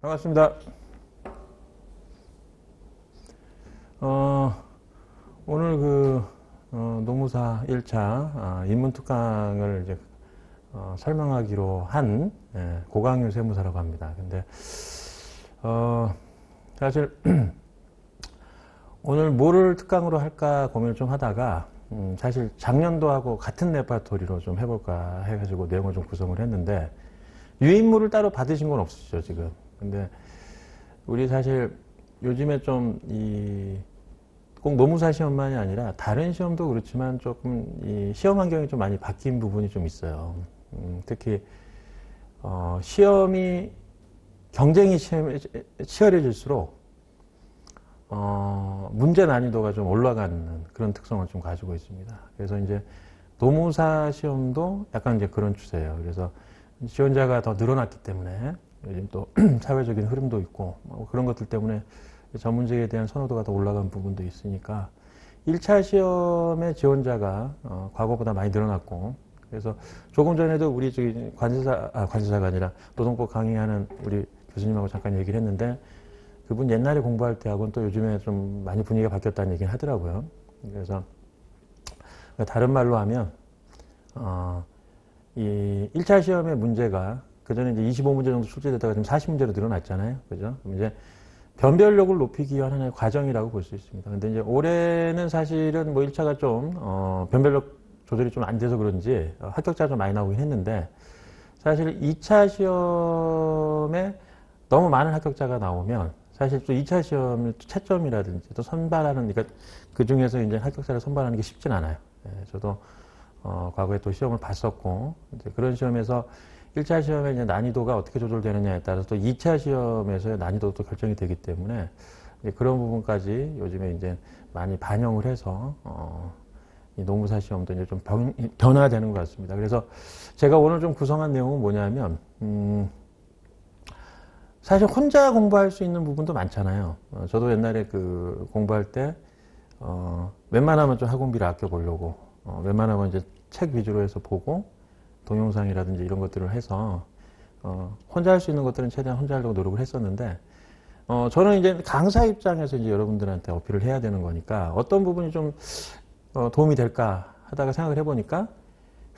반갑습니다. 오늘 노무사 1차 인문특강을 이제 설명하기로 한 고강유 세무사라고 합니다. 근데 사실 오늘 뭐를 특강으로 할까 고민을 좀 하다가 사실 작년도하고 같은 레파토리로 좀 해볼까 해가지고 내용을 좀 구성을 했는데, 유인물을 따로 받으신 건 없으시죠 지금? 근데 우리 사실 요즘에 좀 꼭 노무사 시험만이 아니라 다른 시험도 그렇지만 조금 이 시험 환경이 좀 많이 바뀐 부분이 좀 있어요. 특히 시험이 경쟁이 치열해질수록 문제 난이도가 좀 올라가는 그런 특성을 좀 가지고 있습니다. 그래서 이제 노무사 시험도 약간 이제 그런 추세예요. 그래서 지원자가 더 늘어났기 때문에 요즘 또 사회적인 흐름도 있고 그런 것들 때문에 전문직에 대한 선호도가 더 올라간 부분도 있으니까 1차 시험의 지원자가 과거보다 많이 늘어났고, 그래서 조금 전에도 우리 저기 관세사가 아니라 노동법 강의하는 우리 교수님하고 잠깐 얘기를 했는데, 그분 옛날에 공부할 때하고는 또 요즘에 좀 많이 분위기가 바뀌었다는 얘기를 하더라고요. 그래서 다른 말로 하면 이 1차 시험의 문제가 그전에 이제 25문제 정도 출제되다가 지금 40문제로 늘어났잖아요. 그죠? 그럼 이제 변별력을 높이기 위한 하나의 과정이라고 볼 수 있습니다. 근데 이제 올해는 사실은 뭐 1차가 좀 변별력 조절이 좀 안 돼서 그런지 합격자가 좀 많이 나오긴 했는데, 사실 2차 시험에 너무 많은 합격자가 나오면 사실 또 2차 시험을 채점이라든지 또 선발하는, 그러니까 그 중에서 이제 합격자를 선발하는 게 쉽진 않아요. 저도 과거에 또 시험을 봤었고, 이제 그런 시험에서 1차 시험의 이제 난이도가 어떻게 조절되느냐에 따라서 또 2차 시험에서의 난이도도 또 결정이 되기 때문에 그런 부분까지 요즘에 이제 많이 반영을 해서 이 노무사 시험도 이제 좀 변화되는 것 같습니다. 그래서 제가 오늘 좀 구성한 내용은 뭐냐면, 사실 혼자 공부할 수 있는 부분도 많잖아요. 저도 옛날에 공부할 때 웬만하면 좀 학원비를 아껴보려고 웬만하면 이제 책 위주로 해서 보고 동영상이라든지 이런 것들을 해서 혼자 할 수 있는 것들은 최대한 혼자 하려고 노력을 했었는데, 저는 이제 강사 입장에서 이제 여러분들한테 어필을 해야 되는 거니까 어떤 부분이 좀 도움이 될까 하다가 생각을 해보니까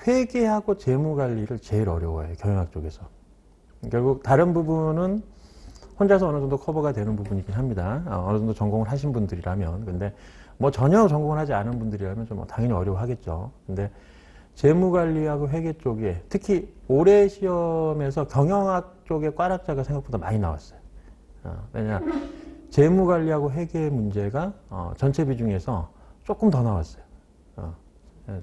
회계하고 재무관리를 제일 어려워해요, 경영학 쪽에서. 결국 다른 부분은 혼자서 어느 정도 커버가 되는 부분이긴 합니다. 어느 정도 전공을 하신 분들이라면. 근데 뭐 전혀 전공을 하지 않은 분들이라면 좀 당연히 어려워하겠죠. 근데 재무관리하고 회계 쪽에, 특히 올해 시험에서 경영학 쪽에 꽈락자가 생각보다 많이 나왔어요. 왜냐, 재무관리하고 회계 문제가 전체 비중에서 조금 더 나왔어요.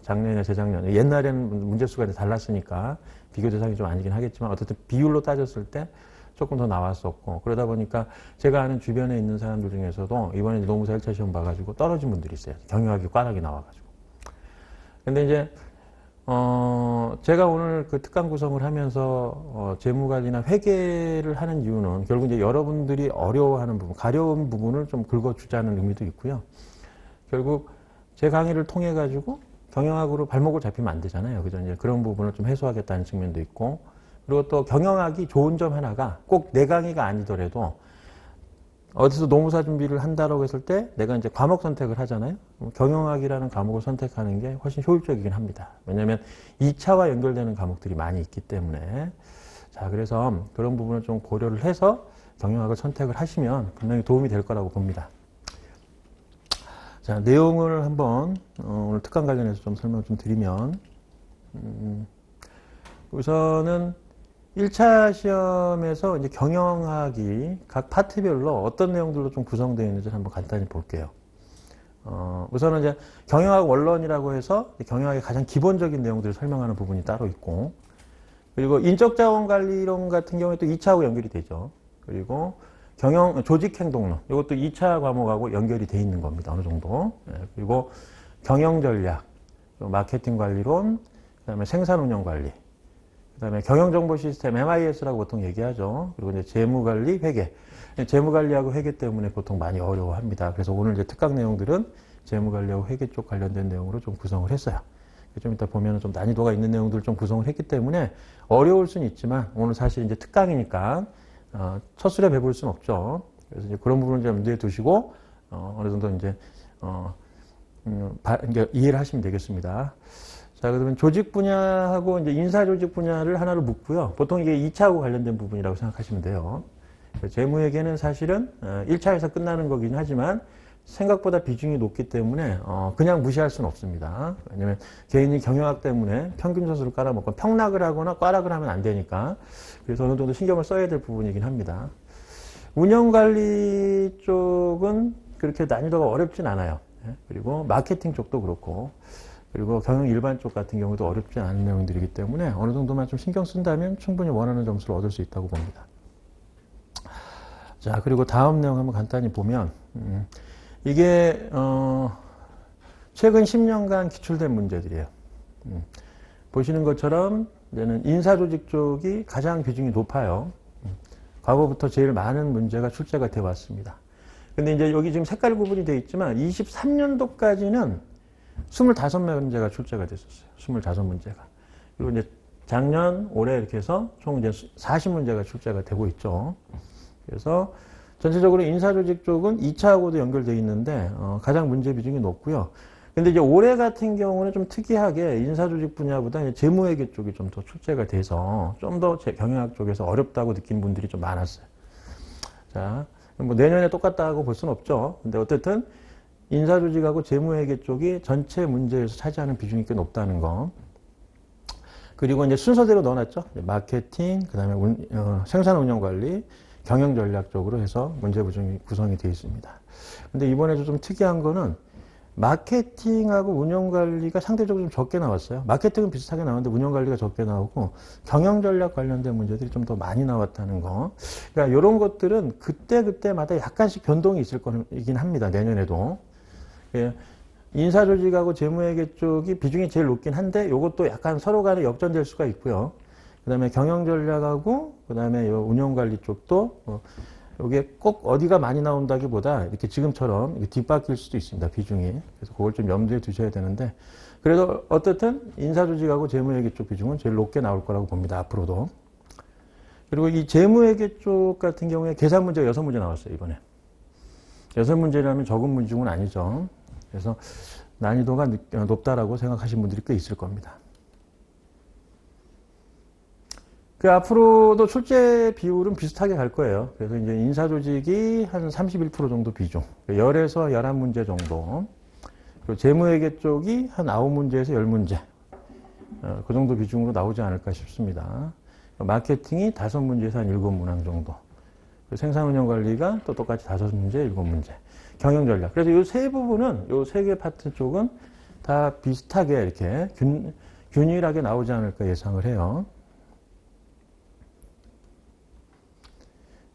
작년이나 재작년, 옛날에는 문제수가 달랐으니까 비교 대상이 좀 아니긴 하겠지만 어쨌든 비율로 따졌을 때 조금 더 나왔었고, 그러다 보니까 제가 아는 주변에 있는 사람들 중에서도 이번에 노무사 1차 시험 봐가지고 떨어진 분들이 있어요. 경영학이 꽈락이 나와가지고. 근데 이제 제가 오늘 그 특강 구성을 하면서 재무관리나 회계를 하는 이유는 결국 이제 여러분들이 어려워하는 부분, 가려운 부분을 좀 긁어주자는 의미도 있고요. 결국 제 강의를 통해 가지고 경영학으로 발목을 잡히면 안 되잖아요. 그죠? 이제 그런 부분을 좀 해소하겠다는 측면도 있고, 그리고 또 경영학이 좋은 점 하나가 꼭 내 강의가 아니더라도 어디서 노무사 준비를 한다라고 했을 때 내가 이제 과목 선택을 하잖아요. 경영학이라는 과목을 선택하는 게 훨씬 효율적이긴 합니다. 왜냐하면 2차와 연결되는 과목들이 많이 있기 때문에. 자, 그래서 그런 부분을 좀 고려를 해서 경영학을 선택을 하시면 분명히 도움이 될 거라고 봅니다. 자, 내용을 한번 오늘 특강 관련해서 좀 설명을 좀 드리면, 우선은 1차 시험에서 이제 경영학이 각 파트별로 어떤 내용들로 좀 구성되어 있는지 한번 간단히 볼게요. 우선은 이제 경영학 원론이라고 해서 경영학의 가장 기본적인 내용들을 설명하는 부분이 따로 있고, 그리고 인적자원관리론 같은 경우에 또 2차하고 연결이 되죠. 그리고 조직행동론, 이것도 2차 과목하고 연결이 돼 있는 겁니다. 어느 정도. 그리고 경영전략, 마케팅관리론, 그 다음에 생산운영관리, 그 다음에 경영정보 시스템 MIS라고 보통 얘기하죠. 그리고 이제 재무관리, 회계. 재무관리하고 회계 때문에 보통 많이 어려워합니다. 그래서 오늘 이제 특강 내용들은 재무관리하고 회계 쪽 관련된 내용으로 좀 구성을 했어요. 좀 이따 보면은 좀 난이도가 있는 내용들을 좀 구성을 했기 때문에 어려울 수는 있지만, 오늘 사실 이제 특강이니까 첫 술에 배부를 수는 없죠. 그래서 이제 그런 부분을 좀 염두에 두시고 어느 정도 이제 이해를 하시면 되겠습니다. 자, 그러면 조직 분야하고 이제 인사 조직 분야를 하나로 묶고요. 보통 이게 2차하고 관련된 부분이라고 생각하시면 돼요. 재무회계는 사실은 1차에서 끝나는 거긴 하지만 생각보다 비중이 높기 때문에 그냥 무시할 수는 없습니다. 왜냐면 개인이 경영학 때문에 평균저수를 깔아먹고 평락을 하거나 꽈락을 하면 안 되니까. 그래서 어느 정도 신경을 써야 될 부분이긴 합니다. 운영관리 쪽은 그렇게 난이도가 어렵진 않아요. 그리고 마케팅 쪽도 그렇고, 그리고 경영 일반 쪽 같은 경우도 어렵지 않은 내용들이기 때문에 어느 정도만 좀 신경 쓴다면 충분히 원하는 점수를 얻을 수 있다고 봅니다. 자, 그리고 다음 내용 한번 간단히 보면 이게 최근 10년간 기출된 문제들이에요. 보시는 것처럼 이제는 인사조직 쪽이 가장 비중이 높아요. 과거부터 제일 많은 문제가 출제가 되어 왔습니다. 근데 이제 여기 지금 색깔 구분이 되어 있지만 23년도까지는 25문제가 출제가 됐었어요. 25문제가. 그리고 이제 작년, 올해 이렇게 해서 총 이제 40문제가 출제가 되고 있죠. 그래서 전체적으로 인사조직 쪽은 2차하고도 연결되어 있는데 가장 문제 비중이 높고요. 근데 이제 올해 같은 경우는 좀 특이하게 인사조직 분야보다 이제 재무회계 쪽이 좀 더 출제가 돼서 좀 더 경영학 쪽에서 어렵다고 느낀 분들이 좀 많았어요. 자, 뭐 내년에 똑같다고 볼 수는 없죠. 근데 어쨌든 인사조직하고 재무회계 쪽이 전체 문제에서 차지하는 비중이 꽤 높다는 거. 그리고 이제 순서대로 넣어놨죠. 마케팅, 그 다음에 생산운영관리, 경영전략적으로 해서 문제 구성이 되어 있습니다. 근데 이번에도 좀 특이한 거는 마케팅하고 운영관리가 상대적으로 좀 적게 나왔어요. 마케팅은 비슷하게 나왔는데 운영관리가 적게 나오고 경영전략 관련된 문제들이 좀 더 많이 나왔다는 거. 그러니까 이런 것들은 그때마다 약간씩 변동이 있을 거긴 합니다. 내년에도. 예. 인사조직하고 재무회계 쪽이 비중이 제일 높긴 한데 이것도 약간 서로 간에 역전될 수가 있고요. 그 다음에 경영전략하고 그 다음에 운영관리 쪽도 이게 꼭 어디가 많이 나온다기보다 이렇게 지금처럼 이렇게 뒷바뀔 수도 있습니다. 비중이. 그래서 그걸 좀 염두에 두셔야 되는데 그래도 어떻든 인사조직하고 재무회계 쪽 비중은 제일 높게 나올 거라고 봅니다. 앞으로도. 그리고 이 재무회계 쪽 같은 경우에 계산 문제가 6문제 나왔어요. 이번에. 6문제라면 적은 문제는 아니죠. 그래서 난이도가 높다라고 생각하시는 분들이 꽤 있을 겁니다. 그 앞으로도 출제 비율은 비슷하게 갈 거예요. 그래서 이제 인사조직이 한 31% 정도 비중, 10에서 11문제 정도. 그리고 재무회계 쪽이 한 9문제에서 10문제. 그 정도 비중으로 나오지 않을까 싶습니다. 마케팅이 5문제에서 한 7문항 정도. 생산운영관리가 또 똑같이 5문제, 7문제. 경영전략. 그래서 이 세 부분은, 이 세 개 파트 쪽은 다 비슷하게 이렇게 균일하게 나오지 않을까 예상을 해요.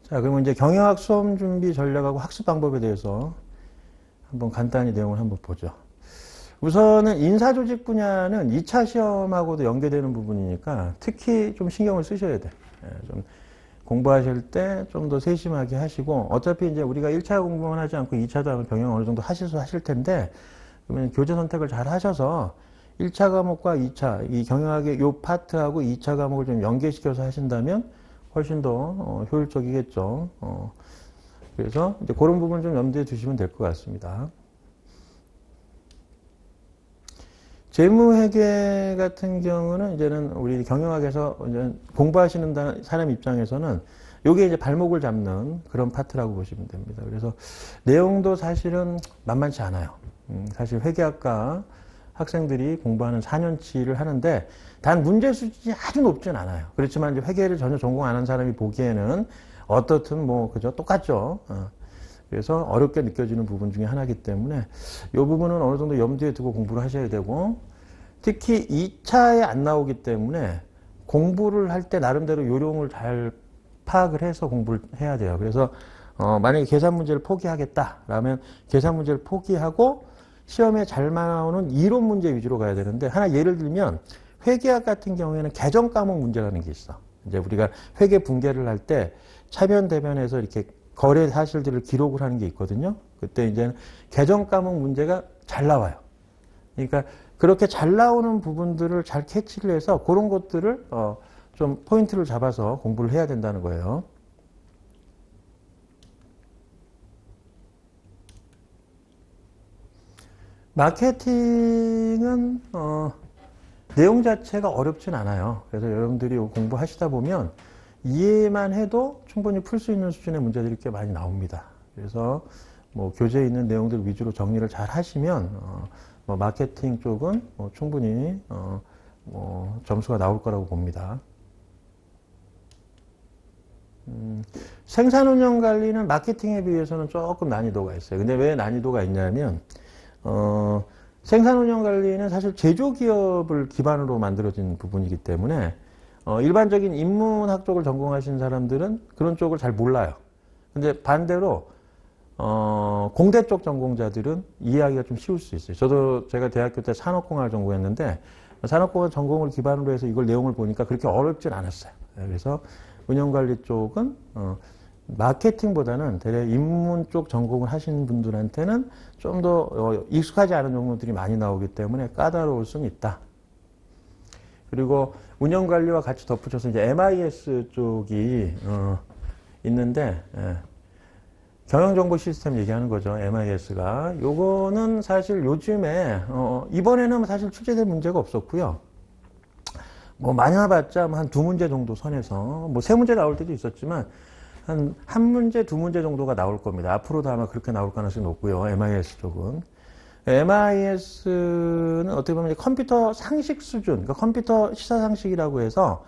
자, 그러면 이제 경영학 수험 준비 전략하고 학습 방법에 대해서 한번 간단히 내용을 한번 보죠. 우선은 인사조직 분야는 2차 시험하고도 연계되는 부분이니까 특히 좀 신경을 쓰셔야 돼. 좀 공부하실 때 좀 더 세심하게 하시고, 어차피 이제 우리가 1차 공부만 하지 않고 2차도 하면 병행 어느 정도 하실 텐데, 그러면 교재 선택을 잘 하셔서 1차 과목과 2차, 이 경영학의 요 파트하고 2차 과목을 좀 연계시켜서 하신다면 훨씬 더 효율적이겠죠. 그래서 이제 그런 부분을 좀 염두에 두시면 될 것 같습니다. 재무회계 같은 경우는 이제는 우리 경영학에서 이제 공부하시는 사람 입장에서는 요게 이제 발목을 잡는 그런 파트라고 보시면 됩니다. 그래서 내용도 사실은 만만치 않아요. 사실 회계학과 학생들이 공부하는 4년치를 하는데 단 문제 수준이 아주 높진 않아요. 그렇지만 이제 회계를 전혀 전공 안 한 사람이 보기에는 어떻든 뭐 그죠 똑같죠. 그래서 어렵게 느껴지는 부분 중에 하나이기 때문에 이 부분은 어느 정도 염두에 두고 공부를 하셔야 되고, 특히 2차에 안 나오기 때문에 공부를 할 때 나름대로 요령을 잘 파악을 해서 공부를 해야 돼요. 그래서 만약에 계산 문제를 포기하겠다라면 계산 문제를 포기하고 시험에 잘 나오는 이론 문제 위주로 가야 되는데, 하나 예를 들면 회계학 같은 경우에는 계정 과목 문제라는 게 있어. 이제 우리가 회계 분계를 할 때 차변 대변에서 이렇게 거래 사실들을 기록을 하는 게 있거든요. 그때 이제 계정 과목 문제가 잘 나와요. 그러니까 그렇게 잘 나오는 부분들을 잘 캐치를 해서 그런 것들을 좀 포인트를 잡아서 공부를 해야 된다는 거예요. 마케팅은 내용 자체가 어렵진 않아요. 그래서 여러분들이 공부하시다 보면 이해만 해도 충분히 풀 수 있는 수준의 문제들이 꽤 많이 나옵니다. 그래서 뭐 교재에 있는 내용들 위주로 정리를 잘 하시면 뭐 마케팅 쪽은 충분히 뭐 점수가 나올 거라고 봅니다. 생산운영 관리는 마케팅에 비해서는 조금 난이도가 있어요. 근데 왜 난이도가 있냐면 생산운영 관리는 사실 제조기업을 기반으로 만들어진 부분이기 때문에 일반적인 인문학 쪽을 전공하신 사람들은 그런 쪽을 잘 몰라요. 근데 반대로 공대 쪽 전공자들은 이해하기가 좀 쉬울 수 있어요. 저도 제가 대학교 때 산업공학을 전공했는데 산업공학 전공을 기반으로 해서 이걸 내용을 보니까 그렇게 어렵진 않았어요. 그래서 운영관리 쪽은 마케팅보다는 대략 인문 쪽 전공을 하시는 분들한테는 좀 더 익숙하지 않은 용어들이 많이 나오기 때문에 까다로울 수는 있다. 그리고 운영관리와 같이 덧붙여서 이제 MIS 쪽이 있는데 경영정보 시스템 얘기하는 거죠. MIS가. 요거는 사실 요즘에 이번에는 사실 출제될 문제가 없었고요. 뭐 많아봤자 한 두 문제 정도 선에서 뭐 세 문제 나올 때도 있었지만 한 문제, 두 문제 정도가 나올 겁니다. 앞으로도 아마 그렇게 나올 가능성이 높고요. MIS 쪽은. MIS는 어떻게 보면 컴퓨터 상식 수준, 그러니까 컴퓨터 시사 상식이라고 해서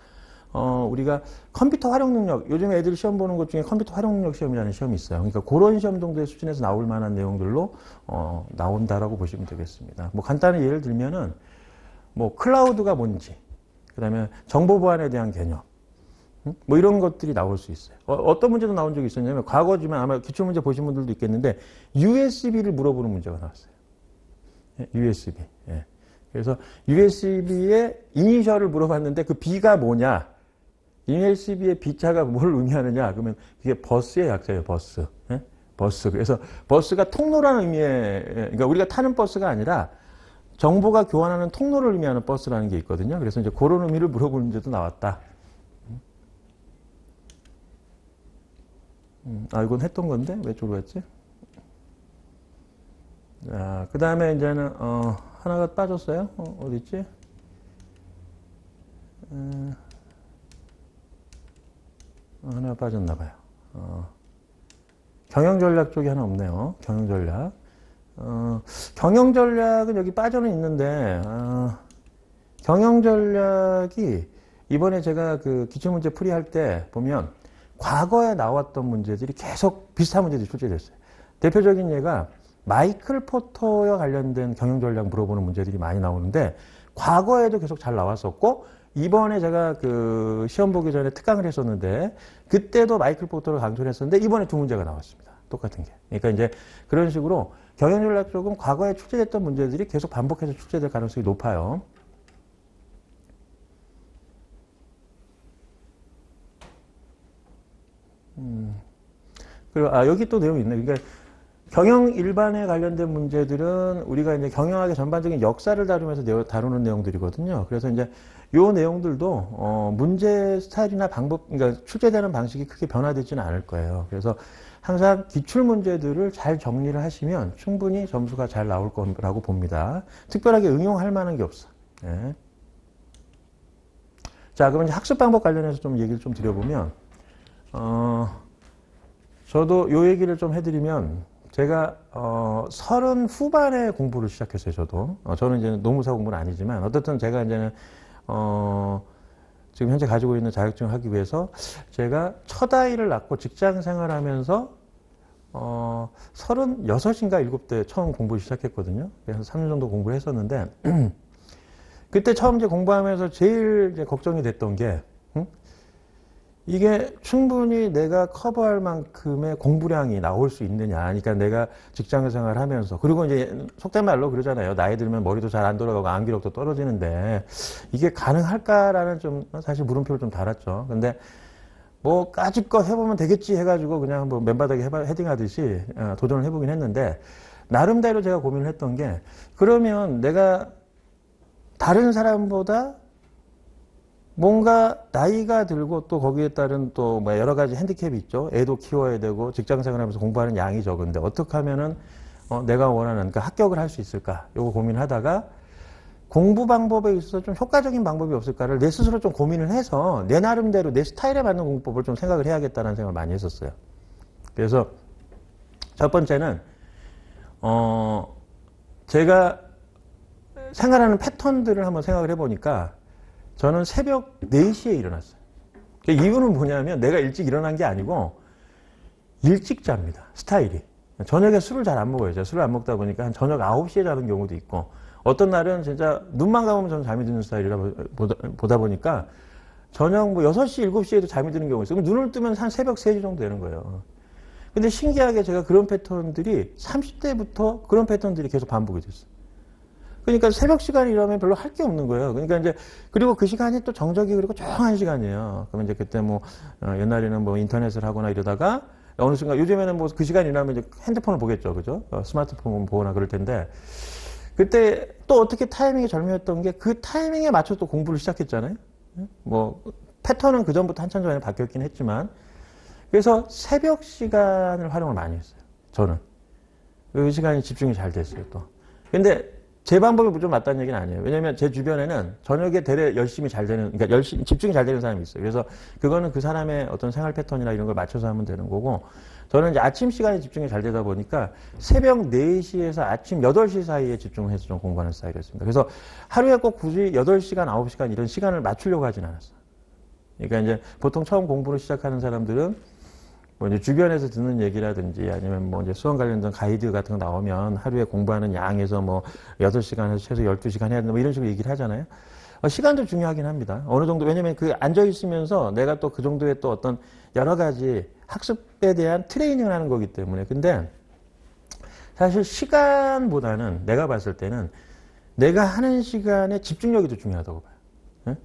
우리가 컴퓨터 활용 능력, 요즘 애들이 시험 보는 것 중에 컴퓨터 활용 능력 시험이라는 시험이 있어요. 그러니까 그런 시험 정도의 수준에서 나올 만한 내용들로 나온다라고 보시면 되겠습니다. 뭐 간단히 예를 들면은 뭐 클라우드가 뭔지, 그다음에 정보 보안에 대한 개념, 뭐 이런 것들이 나올 수 있어요. 어떤 문제도 나온 적이 있었냐면 과거지만 아마 기출문제 보신 분들도 있겠는데 USB를 물어보는 문제가 나왔어요. USB. 예. 그래서 USB의 이니셜을 물어봤는데 그 B가 뭐냐? USB의 B자가 뭘 의미하느냐? 그러면 그게 버스의 약자예요. 버스. 예? 버스. 그래서 버스가 통로라는 의미의, 그러니까 우리가 타는 버스가 아니라 정보가 교환하는 통로를 의미하는 버스라는 게 있거든요. 그래서 이제 그런 의미를 물어보는 문제도 나왔다. 이건 했던 건데 왜 저로 했지? 자, 그 다음에 이제는 하나가 빠졌어요. 어디 있지? 하나 빠졌나 봐요. 경영전략 쪽이 하나 없네요. 경영전략. 경영전략은 여기 빠져는 있는데 경영전략이 이번에 제가 그 기출문제 풀이할 때 보면 과거에 나왔던 문제들이 계속 비슷한 문제들이 출제됐어요. 대표적인 예가 마이클 포터와 관련된 경영전략 물어보는 문제들이 많이 나오는데 과거에도 계속 잘 나왔었고 이번에 제가 그 시험 보기 전에 특강을 했었는데 그때도 마이클 포터를 강조를 했었는데 이번에 두 문제가 나왔습니다. 똑같은 게. 그러니까 이제 그런 식으로 경영전략 쪽은 과거에 출제됐던 문제들이 계속 반복해서 출제될 가능성이 높아요. 그리고 여기 또 내용이 있네. 그러니까 경영 일반에 관련된 문제들은 우리가 이제 경영학의 전반적인 역사를 다루면서 다루는 내용들이거든요. 그래서 이제 요 내용들도 문제 스타일이나 방법, 그러니까 출제되는 방식이 크게 변화되지는 않을 거예요. 그래서 항상 기출 문제들을 잘 정리를 하시면 충분히 점수가 잘 나올 거라고 봅니다. 특별하게 응용할 만한 게 없어. 네. 자, 그러면 이제 학습 방법 관련해서 좀 얘기를 좀 드려보면, 저도 요 얘기를 좀 해드리면, 제가 30 후반에 공부를 시작했어요. 저도 저는 이제 노무사 공부는 아니지만 어쨌든 제가 이제는 지금 현재 가지고 있는 자격증을 하기 위해서 제가 첫 아이를 낳고 직장 생활하면서 36인가 7대 처음 공부를 시작했거든요. 그래서 3년 정도 공부를 했었는데 그때 처음 이제 공부하면서 제일 이제 걱정이 됐던 게 이게 충분히 내가 커버할 만큼의 공부량이 나올 수 있느냐. 그러니까 내가 직장 생활을 하면서. 그리고 이제 속된 말로 그러잖아요. 나이 들면 머리도 잘 안 돌아가고 암기력도 떨어지는데 이게 가능할까라는 좀 사실 물음표를 좀 달았죠. 근데 뭐 까짓것 해보면 되겠지 해가지고 그냥 뭐 맨바닥에 헤딩하듯이 도전을 해보긴 했는데 나름대로 제가 고민을 했던 게 그러면 내가 다른 사람보다 뭔가 나이가 들고 또 거기에 따른 또 뭐 여러 가지 핸디캡이 있죠. 애도 키워야 되고 직장 생활하면서 공부하는 양이 적은데 어떻게 하면은 내가 원하는 그러니까 합격을 할 수 있을까? 요거 고민하다가 공부 방법에 있어서 좀 효과적인 방법이 없을까를 내 스스로 좀 고민을 해서 내 나름대로 내 스타일에 맞는 공부법을 좀 생각을 해야겠다는 생각을 많이 했었어요. 그래서 첫 번째는 제가 생활하는 패턴들을 한번 생각을 해보니까 저는 새벽 4시에 일어났어요. 그 이유는 뭐냐면 내가 일찍 일어난 게 아니고 일찍 잡니다. 스타일이. 저녁에 술을 잘 안 먹어요. 제가 술을 안 먹다 보니까 한 저녁 9시에 자는 경우도 있고 어떤 날은 진짜 눈만 감으면 저는 잠이 드는 스타일이라 보다 보니까 저녁 뭐 6시, 7시에도 잠이 드는 경우가 있어요. 그럼 눈을 뜨면 한 새벽 3시 정도 되는 거예요. 근데 신기하게 제가 그런 패턴들이 30대부터 그런 패턴들이 계속 반복이 됐어요. 그러니까 새벽 시간에 일하면 별로 할 게 없는 거예요. 그러니까 이제, 그리고 그 시간이 또 정적이 그리고 조용한 시간이에요. 그러면 이제 그때 뭐, 옛날에는 뭐 인터넷을 하거나 이러다가 어느 순간, 요즘에는 뭐 그 시간 일하면 이제 핸드폰을 보겠죠. 그죠? 스마트폰 보거나 그럴 텐데. 그때 또 어떻게 타이밍이 절묘했던 게 그 타이밍에 맞춰 또 공부를 시작했잖아요. 뭐, 패턴은 그 전부터 한참 전에 바뀌었긴 했지만. 그래서 새벽 시간을 활용을 많이 했어요. 저는. 그 시간이 집중이 잘 됐어요, 또. 근데 제 방법이 좀 맞다는 얘기는 아니에요. 왜냐면 제 주변에는 저녁에 되레 열심히 잘 되는, 그러니까 열심히, 집중이 잘 되는 사람이 있어요. 그래서 그거는 그 사람의 어떤 생활 패턴이나 이런 걸 맞춰서 하면 되는 거고, 저는 이제 아침 시간에 집중이 잘 되다 보니까 새벽 4시에서 아침 8시 사이에 집중을 해서 좀 공부하는 스타일이었습니다. 그래서 하루에 꼭 굳이 8시간, 9시간 이런 시간을 맞추려고 하진 않았어요. 그러니까 이제 보통 처음 공부를 시작하는 사람들은 뭐 이제 주변에서 듣는 얘기라든지 아니면 뭐 이제 수험 관련된 가이드 같은 거 나오면 하루에 공부하는 양에서 뭐 8시간에서 최소 12시간 해야 된다 뭐 이런 식으로 얘기를 하잖아요. 시간도 중요하긴 합니다. 어느 정도, 왜냐면 그 앉아있으면서 내가 또 그 정도의 또 어떤 여러 가지 학습에 대한 트레이닝을 하는 거기 때문에. 근데 사실 시간보다는 내가 봤을 때는 내가 하는 시간에 집중력이 더 중요하다고 봐요.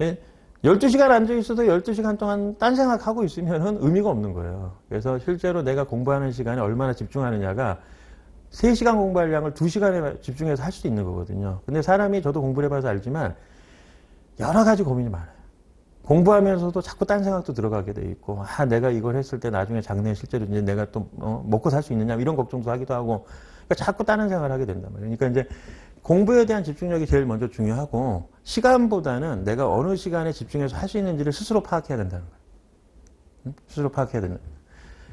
예? 12시간 앉아있어도 12시간 동안 딴 생각하고 있으면 의미가 없는 거예요. 그래서 실제로 내가 공부하는 시간에 얼마나 집중하느냐가 3시간 공부할 양을 2시간에 집중해서 할 수 있는 거거든요. 근데 사람이, 저도 공부를 해봐서 알지만 여러 가지 고민이 많아요. 공부하면서도 자꾸 딴 생각도 들어가게 돼 있고, 내가 이걸 했을 때 나중에 장래에 실제로 이제 내가 또 먹고 살 수 있느냐 이런 걱정도 하기도 하고, 그러니까 자꾸 다른 생각을 하게 된단 말이에요. 그러니까 이제 공부에 대한 집중력이 제일 먼저 중요하고, 시간보다는 내가 어느 시간에 집중해서 할 수 있는지를 스스로 파악해야 된다는 거예요. 스스로 파악해야 된다.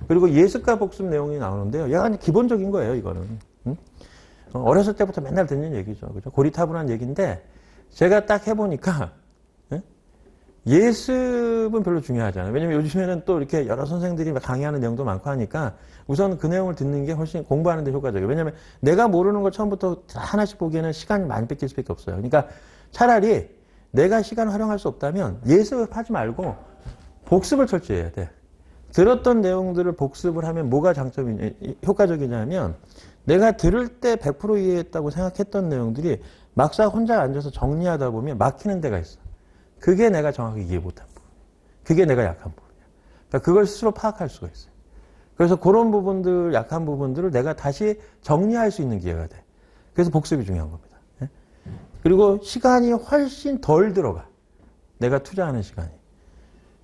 그리고 예습과 복습 내용이 나오는데요. 약간 기본적인 거예요, 이거는. 어렸을 때부터 맨날 듣는 얘기죠. 그죠? 고리타분한 얘기인데, 제가 딱 해보니까, 예습은 별로 중요하잖아요. 왜냐면 요즘에는 또 이렇게 여러 선생들이 강의하는 내용도 많고 하니까 우선 그 내용을 듣는 게 훨씬 공부하는 데 효과적이에요. 왜냐면 내가 모르는 걸 처음부터 하나씩 보기에는 시간이 많이 뺏길 수밖에 없어요. 그러니까 차라리 내가 시간을 활용할 수 없다면 예습을 하지 말고 복습을 철저히 해야 돼. 들었던 내용들을 복습을 하면 뭐가 효과적이냐면 내가 들을 때 100% 이해했다고 생각했던 내용들이 막상 혼자 앉아서 정리하다 보면 막히는 데가 있어. 그게 내가 정확히 이해 못한 부분. 그게 내가 약한 부분이야. 그러니까 그걸 스스로 파악할 수가 있어요. 그래서 그런 부분들, 약한 부분들을 내가 다시 정리할 수 있는 기회가 돼. 그래서 복습이 중요한 겁니다. 그리고 시간이 훨씬 덜 들어가. 내가 투자하는 시간이.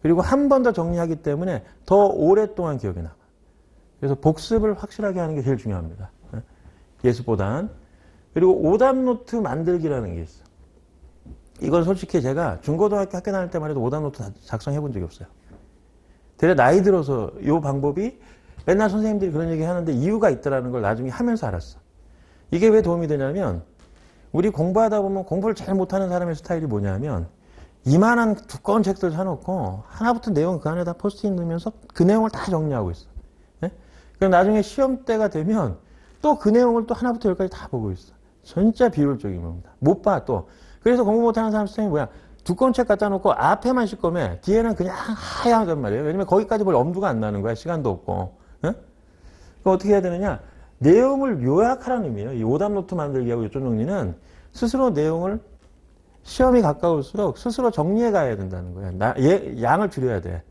그리고 한 번 더 정리하기 때문에 더 오랫동안 기억에 남아. 그래서 복습을 확실하게 하는 게 제일 중요합니다. 예습보단. 그리고 오답 노트 만들기라는 게 있어. 이건 솔직히 제가 중고등학교 학교 다닐 때만 해도 오답 노트 작성해 본 적이 없어요. 되레 나이 들어서 이 방법이 맨날 선생님들이 그런 얘기 하는데 이유가 있더라는 걸 나중에 하면서 알았어. 이게 왜 도움이 되냐면 우리 공부하다 보면 공부를 잘 못하는 사람의 스타일이 뭐냐면 이만한 두꺼운 책들 사놓고 하나부터 내용 그 안에다 포스트잇 넣으면서 그 내용을 다 정리하고 있어. 그럼 나중에 시험 때가 되면 또 그 내용을 또 하나부터 열까지 다 보고 있어. 진짜 비효율적인 겁니다. 못 봐 또. 그래서 공부 못하는 사람 스타일이 뭐야? 두꺼운 책 갖다 놓고 앞에만 시꺼매. 뒤에는 그냥 하얀단 말이에요. 왜냐면 거기까지 볼 엄두가 안 나는 거야. 시간도 없고. 그럼 어떻게 해야 되느냐? 내용을 요약하라는 의미예요. 이 오답 노트 만들기하고 요점 정리는 스스로 내용을 시험이 가까울수록 스스로 정리해 가야 된다는 거야. 양을 줄여야 돼.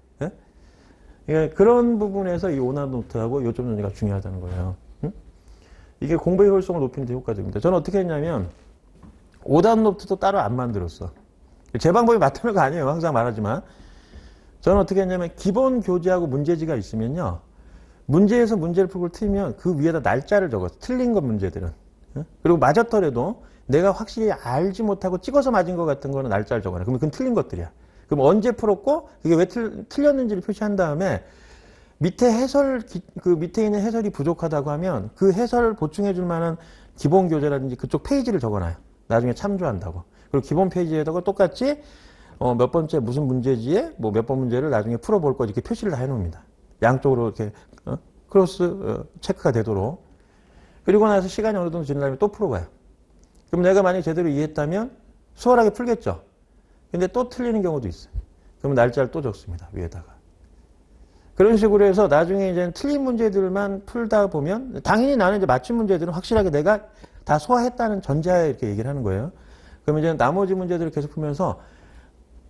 그런 부분에서 이 오답 노트하고 요점 정리가 중요하다는 거예요. 이게 공부의 효율성을 높이는 데 효과적입니다. 저는 어떻게 했냐면 오답 노트도 따로 안 만들었어. 제 방법이 맞다는 거 아니에요. 항상 말하지만. 저는 어떻게 했냐면 기본 교재하고 문제지가 있으면요. 문제에서 문제를 풀고 틀리면 그 위에다 날짜를 적었어. 틀린 것 문제들은. 그리고 맞았더라도 내가 확실히 알지 못하고 찍어서 맞은 것 같은 거는 날짜를 적어놔. 그러면 그건 틀린 것들이야. 그럼 언제 풀었고 그게 왜 틀렸는지를 표시한 다음에 밑에 그 밑에 있는 해설이 부족하다고 하면 그 해설을 보충해 줄 만한 기본 교재라든지 그쪽 페이지를 적어놔요. 나중에 참조한다고. 그리고 기본 페이지에다가 똑같이 몇 번째 무슨 문제지에 뭐 몇 번 문제를 나중에 풀어볼 거지 이렇게 표시를 다 해놓습니다. 양쪽으로 이렇게 크로스 체크가 되도록. 그리고 나서 시간이 어느 정도 지난 다음에 또 풀어봐요. 그럼 내가 만약에 제대로 이해했다면 수월하게 풀겠죠. 근데 또 틀리는 경우도 있어요. 그럼 날짜를 또 적습니다. 위에다가. 그런 식으로 해서 나중에 이제 틀린 문제들만 풀다 보면 당연히 나는 이제 맞춘 문제들은 확실하게 내가 다 소화했다는 전제하에 이렇게 얘기를 하는 거예요. 그러면 이제 나머지 문제들을 계속 풀면서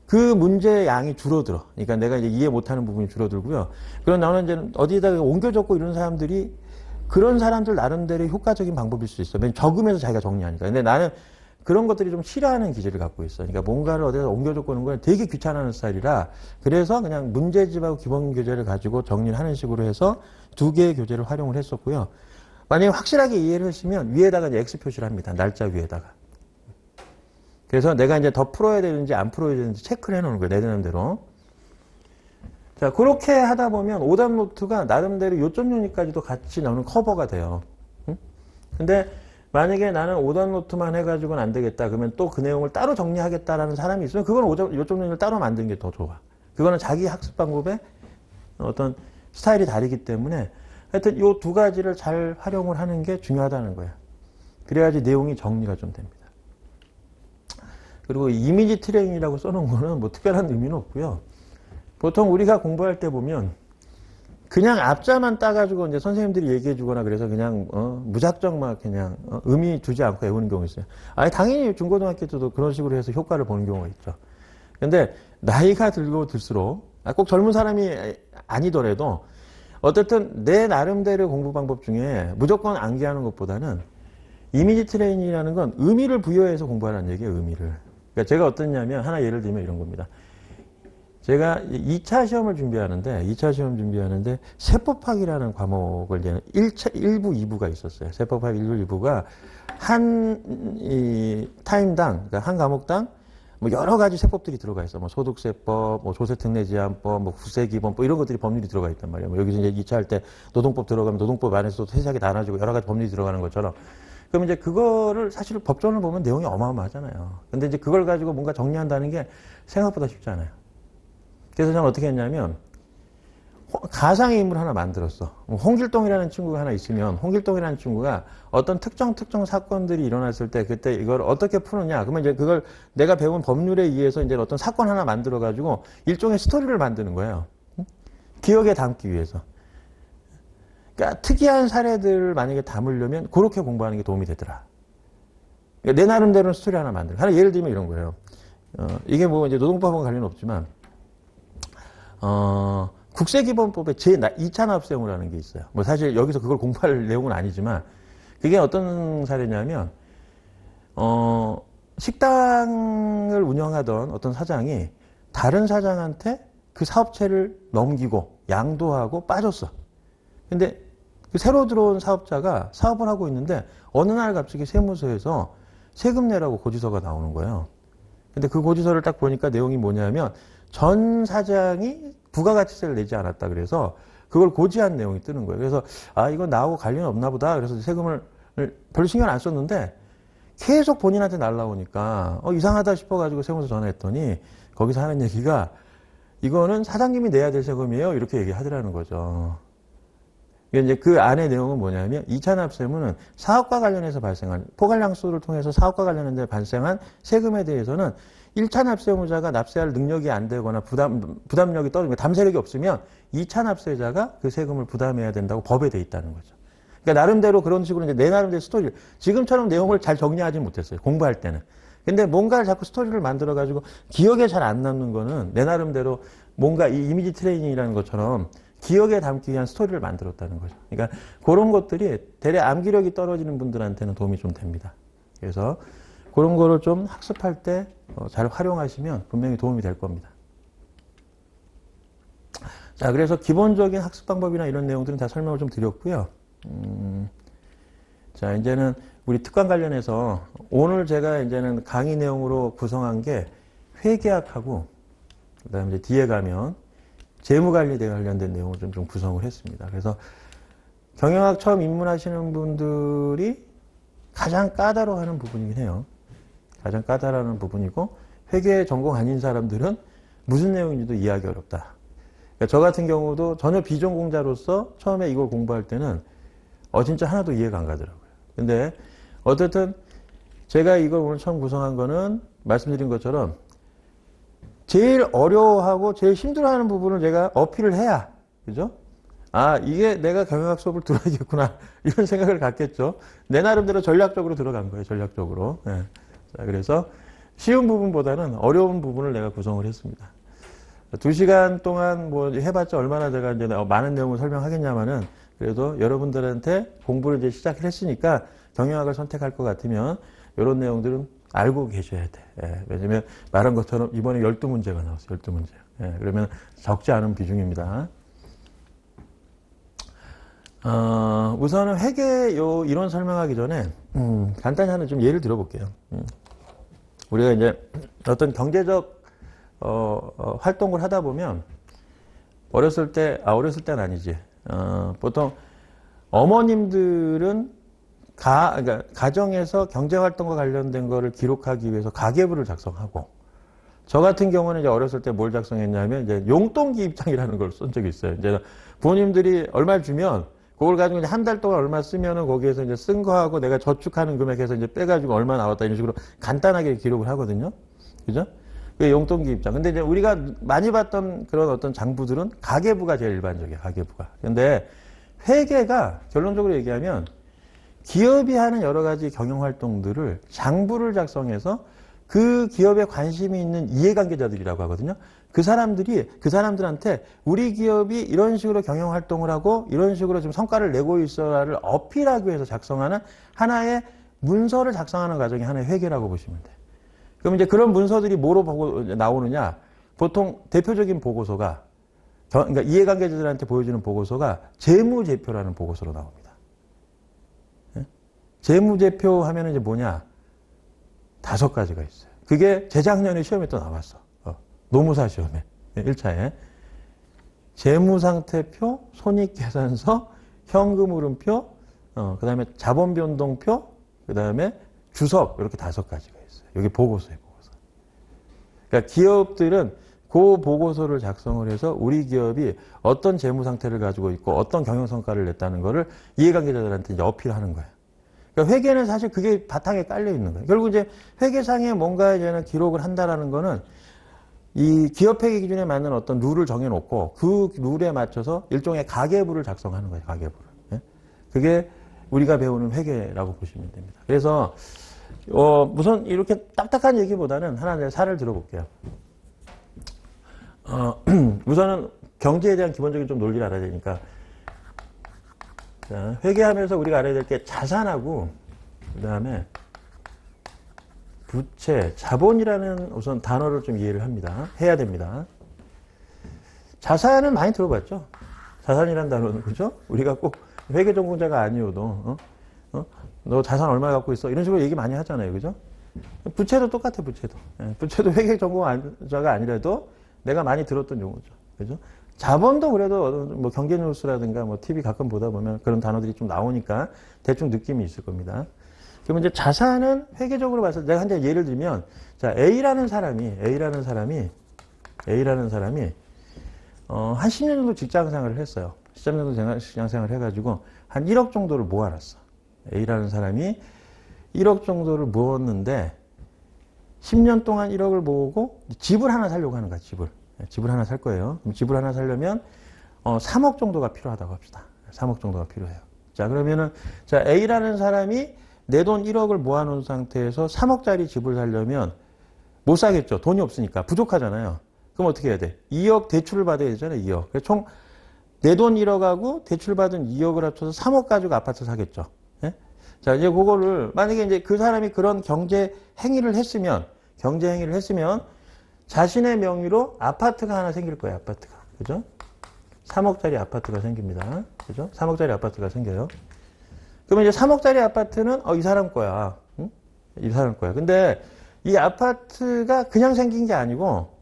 그 문제의 양이 줄어들어. 그러니까 내가 이제 이해 못하는 부분이 줄어들고요. 그럼 나는 이제 어디다가 옮겨 적고 이런 사람들이 그런 사람들 나름대로 효과적인 방법일 수 있어. 왜냐면 적으면서 자기가 정리하니까. 근데 나는 그런 것들이 좀 싫어하는 기질을 갖고 있어. 그러니까 뭔가를 어디다 옮겨 적고 오는 걸 되게 귀찮아하는 스타일이라 그래서 그냥 문제집하고 기본 교재를 가지고 정리를 하는 식으로 해서 두 개의 교재를 활용을 했었고요. 만약에 확실하게 이해를 했으면 위에다가 이제 X 표시를 합니다. 날짜 위에다가. 그래서 내가 이제 더 풀어야 되는지 안 풀어야 되는지 체크를 해놓는 거예요. 내 나름대로. 자, 그렇게 하다 보면 오답 노트가 나름대로 요점 요니까지도 같이 나오는 커버가 돼요. 응? 근데 만약에 나는 오답 노트만 해가지고는 안 되겠다. 그러면 또 그 내용을 따로 정리하겠다라는 사람이 있으면 그건 요점 요니를 따로 만드는 게 더 좋아. 그거는 자기 학습 방법의 어떤 스타일이 다르기 때문에 하여튼 요 두 가지를 잘 활용을 하는 게 중요하다는 거예요. 그래야지 내용이 정리가 좀 됩니다. 그리고 이미지 트레이닝이라고 써놓은 거는 뭐 특별한 의미는 없고요. 보통 우리가 공부할 때 보면 그냥 앞자만 따가지고 이제 선생님들이 얘기해 주거나 그래서 그냥 무작정 막 그냥 의미 두지 않고 외우는 경우 있어요. 아니 당연히 중고등학교 때도 그런 식으로 해서 효과를 보는 경우가 있죠. 근데 나이가 들고 들수록 꼭 젊은 사람이 아니더라도 어쨌든 내 나름대로 공부 방법 중에 무조건 암기하는 것보다는 이미지 트레이닝이라는 건 의미를 부여해서 공부하라는 얘기예요. 의미를. 그러니까 제가 어떠냐면 하나 예를 들면 이런 겁니다. 제가 2차 시험을 준비하는데 세법학이라는 과목을 이제 1부, 2부가 있었어요. 세법학 1부, 2부가 한 타임당, 그러니까 한 과목당 뭐 여러 가지 세법들이 들어가 있어. 뭐 소득세법, 뭐 조세특례제한법, 뭐 국세기본법 이런 것들이 법률이 들어가 있단 말이에요. 뭐 여기서 이제 2차 할 때 노동법 들어가면 노동법 안에서도 세세하게 나눠지고 여러 가지 법률이 들어가는 것처럼. 그럼 이제 그거를 사실 법전을 보면 내용이 어마어마하잖아요. 근데 이제 그걸 가지고 뭔가 정리한다는 게 생각보다 쉽지 않아요. 그래서 저는 어떻게 했냐면 가상의 인물 하나 만들었어. 홍길동이라는 친구가 하나 있으면 홍길동이라는 친구가 어떤 특정 사건들이 일어났을 때 그때 이걸 어떻게 푸느냐. 그러면 이제 그걸 내가 배운 법률에 의해서 이제 어떤 사건 하나 만들어 가지고 일종의 스토리를 만드는 거예요. 기억에 담기 위해서. 그러니까 특이한 사례들을 만약에 담으려면 그렇게 공부하는 게 도움이 되더라. 그러니까 내 나름대로는 스토리 하나 만들어. 하나 예를 들면 이런 거예요. 이게 뭐 이제 노동법하고 관련은 없지만 국세기본법에 제2차 납세형이라는 게 있어요. 뭐 사실 여기서 그걸 공부할 내용은 아니지만 그게 어떤 사례냐면 식당을 운영하던 어떤 사장이 다른 사장한테 그 사업체를 넘기고 양도하고 빠졌어. 근데 그 새로 들어온 사업자가 사업을 하고 있는데 어느 날 갑자기 세무서에서 세금 내라고 고지서가 나오는 거예요. 근데 그 고지서를 딱 보니까 내용이 뭐냐면 전 사장이 부가가치세를 내지 않았다 그래서 그걸 고지한 내용이 뜨는 거예요. 그래서 이건 나하고 관련이 없나 보다. 그래서 세금을 별로 신경 안 썼는데 계속 본인한테 날라오니까 이상하다 싶어가지고 세무서 전화했더니 거기서 하는 얘기가 이거는 사장님이 내야 될 세금이에요. 이렇게 얘기하더라는 거죠. 이제 그 안의 내용은 뭐냐면 2차 납세무는 사업과 관련해서 발생한 포괄량수를 통해서 사업과 관련해서 발생한 세금에 대해서는 1차 납세의무자가 납세할 능력이 안 되거나 부담력이 떨어지면 담세력이 없으면 2차 납세자가 그 세금을 부담해야 된다고 법에 돼 있다는 거죠. 그러니까 나름대로 그런 식으로 이제 내 나름대로 스토리를 지금처럼 내용을 잘 정리하지 못했어요. 공부할 때는. 근데 뭔가를 자꾸 스토리를 만들어 가지고 기억에 잘 안 남는 거는 내 나름대로 뭔가 이 이미지 트레이닝이라는 것처럼 기억에 담기 위한 스토리를 만들었다는 거죠. 그러니까 그런 것들이 대략 암기력이 떨어지는 분들한테는 도움이 좀 됩니다. 그래서 그런 거를 좀 학습할 때 잘 활용하시면 분명히 도움이 될 겁니다. 자, 그래서 기본적인 학습 방법이나 이런 내용들은 다 설명을 좀 드렸고요. 자, 이제는 우리 특강 관련해서 오늘 제가 이제는 강의 내용으로 구성한 게 회계학하고 그다음에 이제 뒤에 가면 재무관리에 관련된 내용을 좀 구성을 했습니다. 그래서 경영학 처음 입문하시는 분들이 가장 까다로워하는 부분이긴 해요. 가장 까다로워하는 부분이고 회계 전공 아닌 사람들은 무슨 내용인지도 이해하기 어렵다. 그러니까 저 같은 경우도 전혀 비전공자로서 처음에 이걸 공부할 때는 진짜 하나도 이해가 안 가더라고요. 근데 어쨌든 제가 이걸 오늘 처음 구성한 거는 말씀드린 것처럼 제일 어려워하고 제일 힘들어하는 부분을 제가 어필을 해야, 그죠? 아, 이게 내가 경영학 수업을 들어야겠구나. 이런 생각을 갖겠죠. 내 나름대로 전략적으로 들어간 거예요, 전략적으로. 예. 자, 그래서 쉬운 부분보다는 어려운 부분을 내가 구성을 했습니다. 2시간 동안 뭐 해봤자 얼마나 제가 이제 많은 내용을 설명하겠냐마는 그래도 여러분들한테 공부를 이제 시작을 했으니까 경영학을 선택할 것 같으면 이런 내용들은 알고 계셔야 돼. 예. 왜냐면 말한 것처럼 이번에 12문제가 나왔어요. 12문제. 예. 그러면 적지 않은 비중입니다. 우선은 회계 이론 설명하기 전에 간단히 하나 좀 예를 들어볼게요. 우리가 이제 어떤 경제적 활동을 하다 보면 어렸을 때는 아니지. 보통 어머님들은 그러니까 가정에서 경제활동과 관련된 거를 기록하기 위해서 가계부를 작성하고, 저 같은 경우는 이제 어렸을 때 뭘 작성했냐면, 이제 용돈기 입장이라는 걸 쓴 적이 있어요. 이제 부모님들이 얼마를 주면, 그걸 가지고 이제 한 달 동안 얼마 쓰면은 거기에서 이제 쓴 거하고 내가 저축하는 금액에서 이제 빼가지고 얼마 나왔다 이런 식으로 간단하게 기록을 하거든요. 그죠? 그게 용돈기 입장. 근데 이제 우리가 많이 봤던 그런 어떤 장부들은 가계부가 제일 일반적이에요. 가계부가. 근데 회계가 결론적으로 얘기하면 기업이 하는 여러 가지 경영 활동들을 장부를 작성해서 그 기업에 관심이 있는 이해관계자들이라고 하거든요. 그 사람들한테 우리 기업이 이런 식으로 경영 활동을 하고 이런 식으로 좀 성과를 내고 있어를 어필하기 위해서 작성하는 하나의 문서를 작성하는 과정이 하나의 회계라고 보시면 돼요. 그럼 이제 그런 문서들이 뭐로 나오느냐? 보통 대표적인 보고서가, 그러니까 이해관계자들한테 보여주는 보고서가 재무제표라는 보고서로 나옵니다. 재무제표 하면은 이제 뭐냐? 5가지가 있어요. 그게 재작년에 시험에 또 나왔어. 노무사 시험에. 1차에. 재무상태표, 손익계산서, 현금흐름표, 그 다음에 자본변동표, 그 다음에 주석, 이렇게 5가지가 있어요. 여기 보고서예요, 보고서. 그러니까 기업들은 그 보고서를 작성을 해서 우리 기업이 어떤 재무상태를 가지고 있고 어떤 경영성과를 냈다는 거를 이해관계자들한테 이제 어필하는 거예요. 그러니까 회계는 사실 그게 바탕에 깔려 있는 거예요. 결국 이제 회계상에 뭔가 이제는 기록을 한다라는 거는 이 기업회계 기준에 맞는 어떤 룰을 정해놓고 그 룰에 맞춰서 일종의 가계부를 작성하는 거예요. 가계부를. 예? 그게 우리가 배우는 회계라고 보시면 됩니다. 그래서 우선 이렇게 딱딱한 얘기보다는 하나 내가 사례를 들어볼게요. 우선은 경제에 대한 기본적인 좀 논리를 알아야 되니까. 자, 회계하면서 우리가 알아야 될 게 자산하고 그 다음에 부채, 자본이라는 우선 단어를 좀 이해를 해야 됩니다. 자산은 많이 들어봤죠? 자산이라는 단어는, 그죠? 우리가 꼭 회계 전공자가 아니어도, 너 자산 얼마 갖고 있어? 이런 식으로 얘기 많이 하잖아요. 그죠? 부채도 똑같아, 부채도. 예, 부채도 회계 전공자가 아니라도 내가 많이 들었던 용어죠. 그죠? 자본도 그래도 뭐 경제 뉴스라든가 뭐 TV 가끔 보다 보면 그런 단어들이 좀 나오니까 대충 느낌이 있을 겁니다. 그러면 이제 자산은 회계적으로 봐서 내가 한 예를 들면, 자, A라는 사람이 한 10년 정도 직장 생활을 했어요. 10년 정도 직장 생활을 해가지고 한 1억 정도를 모아놨어. A라는 사람이 1억 정도를 모았는데 10년 동안 1억을 모으고 집을 하나 사려고 하는 거야, 집을. 집을 하나 살 거예요. 그럼 집을 하나 사려면 3억 정도가 필요하다고 합시다. 3억 정도가 필요해요. 자, 그러면은 자, A라는 사람이 내 돈 1억을 모아놓은 상태에서 3억짜리 집을 사려면 못 사겠죠. 돈이 없으니까. 부족하잖아요. 그럼 어떻게 해야 돼? 2억 대출을 받아야 되잖아요. 2억. 그래서 총 내 돈 1억하고 대출받은 2억을 합쳐서 3억 가지고 아파트 사겠죠. 예? 자, 이제 그거를 만약에 이제 그 사람이 그런 경제 행위를 했으면 자신의 명의로 아파트가 하나 생길 거예요. 아파트가. 그죠? 3억짜리 아파트가 생깁니다. 그죠? 3억짜리 아파트가 생겨요. 그러면 이제 3억짜리 아파트는, 이 사람 거야. 응? 이 사람 거야. 근데 이 아파트가 그냥 생긴 게 아니고,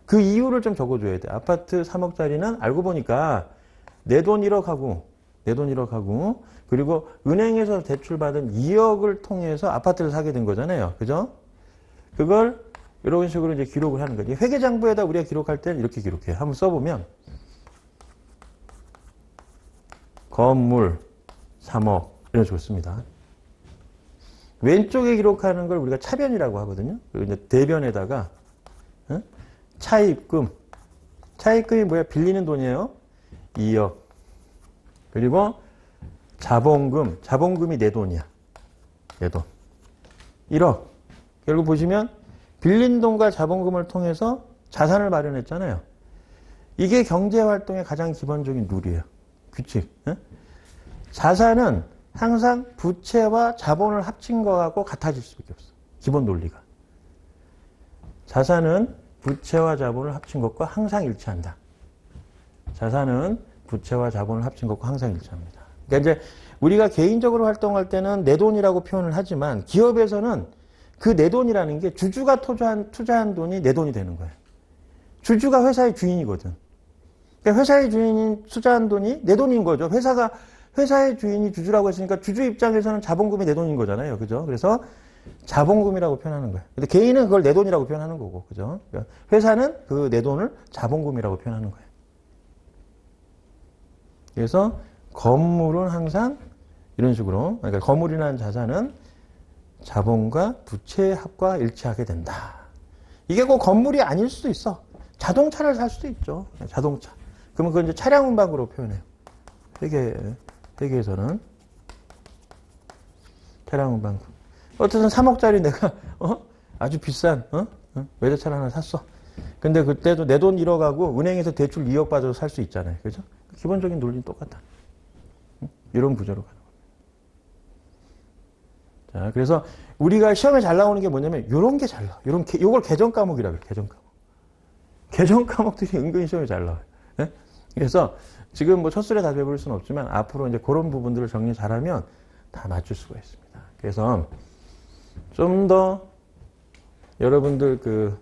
그 이유를 좀 적어줘야 돼. 아파트 3억짜리는 알고 보니까 내 돈 1억 하고, 그리고 은행에서 대출받은 2억을 통해서 아파트를 사게 된 거잖아요. 그죠? 그걸 이런 식으로 이제 기록을 하는 거지. 회계장부에다 우리가 기록할 때는 이렇게 기록해요. 한번 써보면, 건물 3억, 이런 식으로 씁니다. 왼쪽에 기록하는 걸 우리가 차변이라고 하거든요. 그리고 이제 대변에다가, 차입금. 차입금이 뭐야? 빌리는 돈이에요. 2억. 그리고 자본금. 자본금이 내 돈이야. 내 돈. 1억. 결국 보시면 빌린 돈과 자본금을 통해서 자산을 마련했잖아요. 이게 경제활동의 가장 기본적인 룰이에요. 규칙. 자산은 항상 부채와 자본을 합친 거하고 같아질 수밖에 없어. 기본 논리가. 자산은 부채와 자본을 합친 것과 항상 일치한다. 자산은 부채와 자본을 합친 것과 항상 일치합니다. 그러니까 이제 우리가 개인적으로 활동할 때는 내 돈이라고 표현을 하지만 기업에서는 그 내 돈이라는 게 주주가 투자한 돈이 내 돈이 되는 거예요. 주주가 회사의 주인이거든. 그러니까 회사의 주인이 투자한 돈이 내 돈인 거죠. 회사의 주인이 주주라고 했으니까 주주 입장에서는 자본금이 내 돈인 거잖아요. 그죠? 그래서 자본금이라고 표현하는 거예요. 근데 개인은 그걸 내 돈이라고 표현하는 거고. 그죠? 그러니까 회사는 그 내 돈을 자본금이라고 표현하는 거예요. 그래서 건물은 항상 이런 식으로, 그러니까 건물이라는 자산은 자본과 부채의 합과 일치하게 된다. 이게 꼭 건물이 아닐 수도 있어. 자동차를 살 수도 있죠. 자동차. 그러면 그건 이제 차량 운반으로 표현해요. 회계에서는 차량 운반. 어쨌든 3억짜리 내가 아주 비싼 외제차를 하나 샀어. 근데 그때도 내 돈 1억 하고 은행에서 대출 2억 받아서 살 수 있잖아요. 그죠? 기본적인 논리는 똑같다. 이런 구조로 가는 겁니다. 자, 그래서 우리가 시험에 잘 나오는 게 뭐냐면 요런 게 잘 나와. 요걸 개정 과목이라고 해요. 개정 과목. 개정 과목들이 은근히 시험에 잘 나와요. 네? 그래서 지금 뭐 첫술에 다 배울 수는 없지만 앞으로 이제 그런 부분들을 정리 잘하면 다 맞출 수가 있습니다. 그래서 좀 더 여러분들 그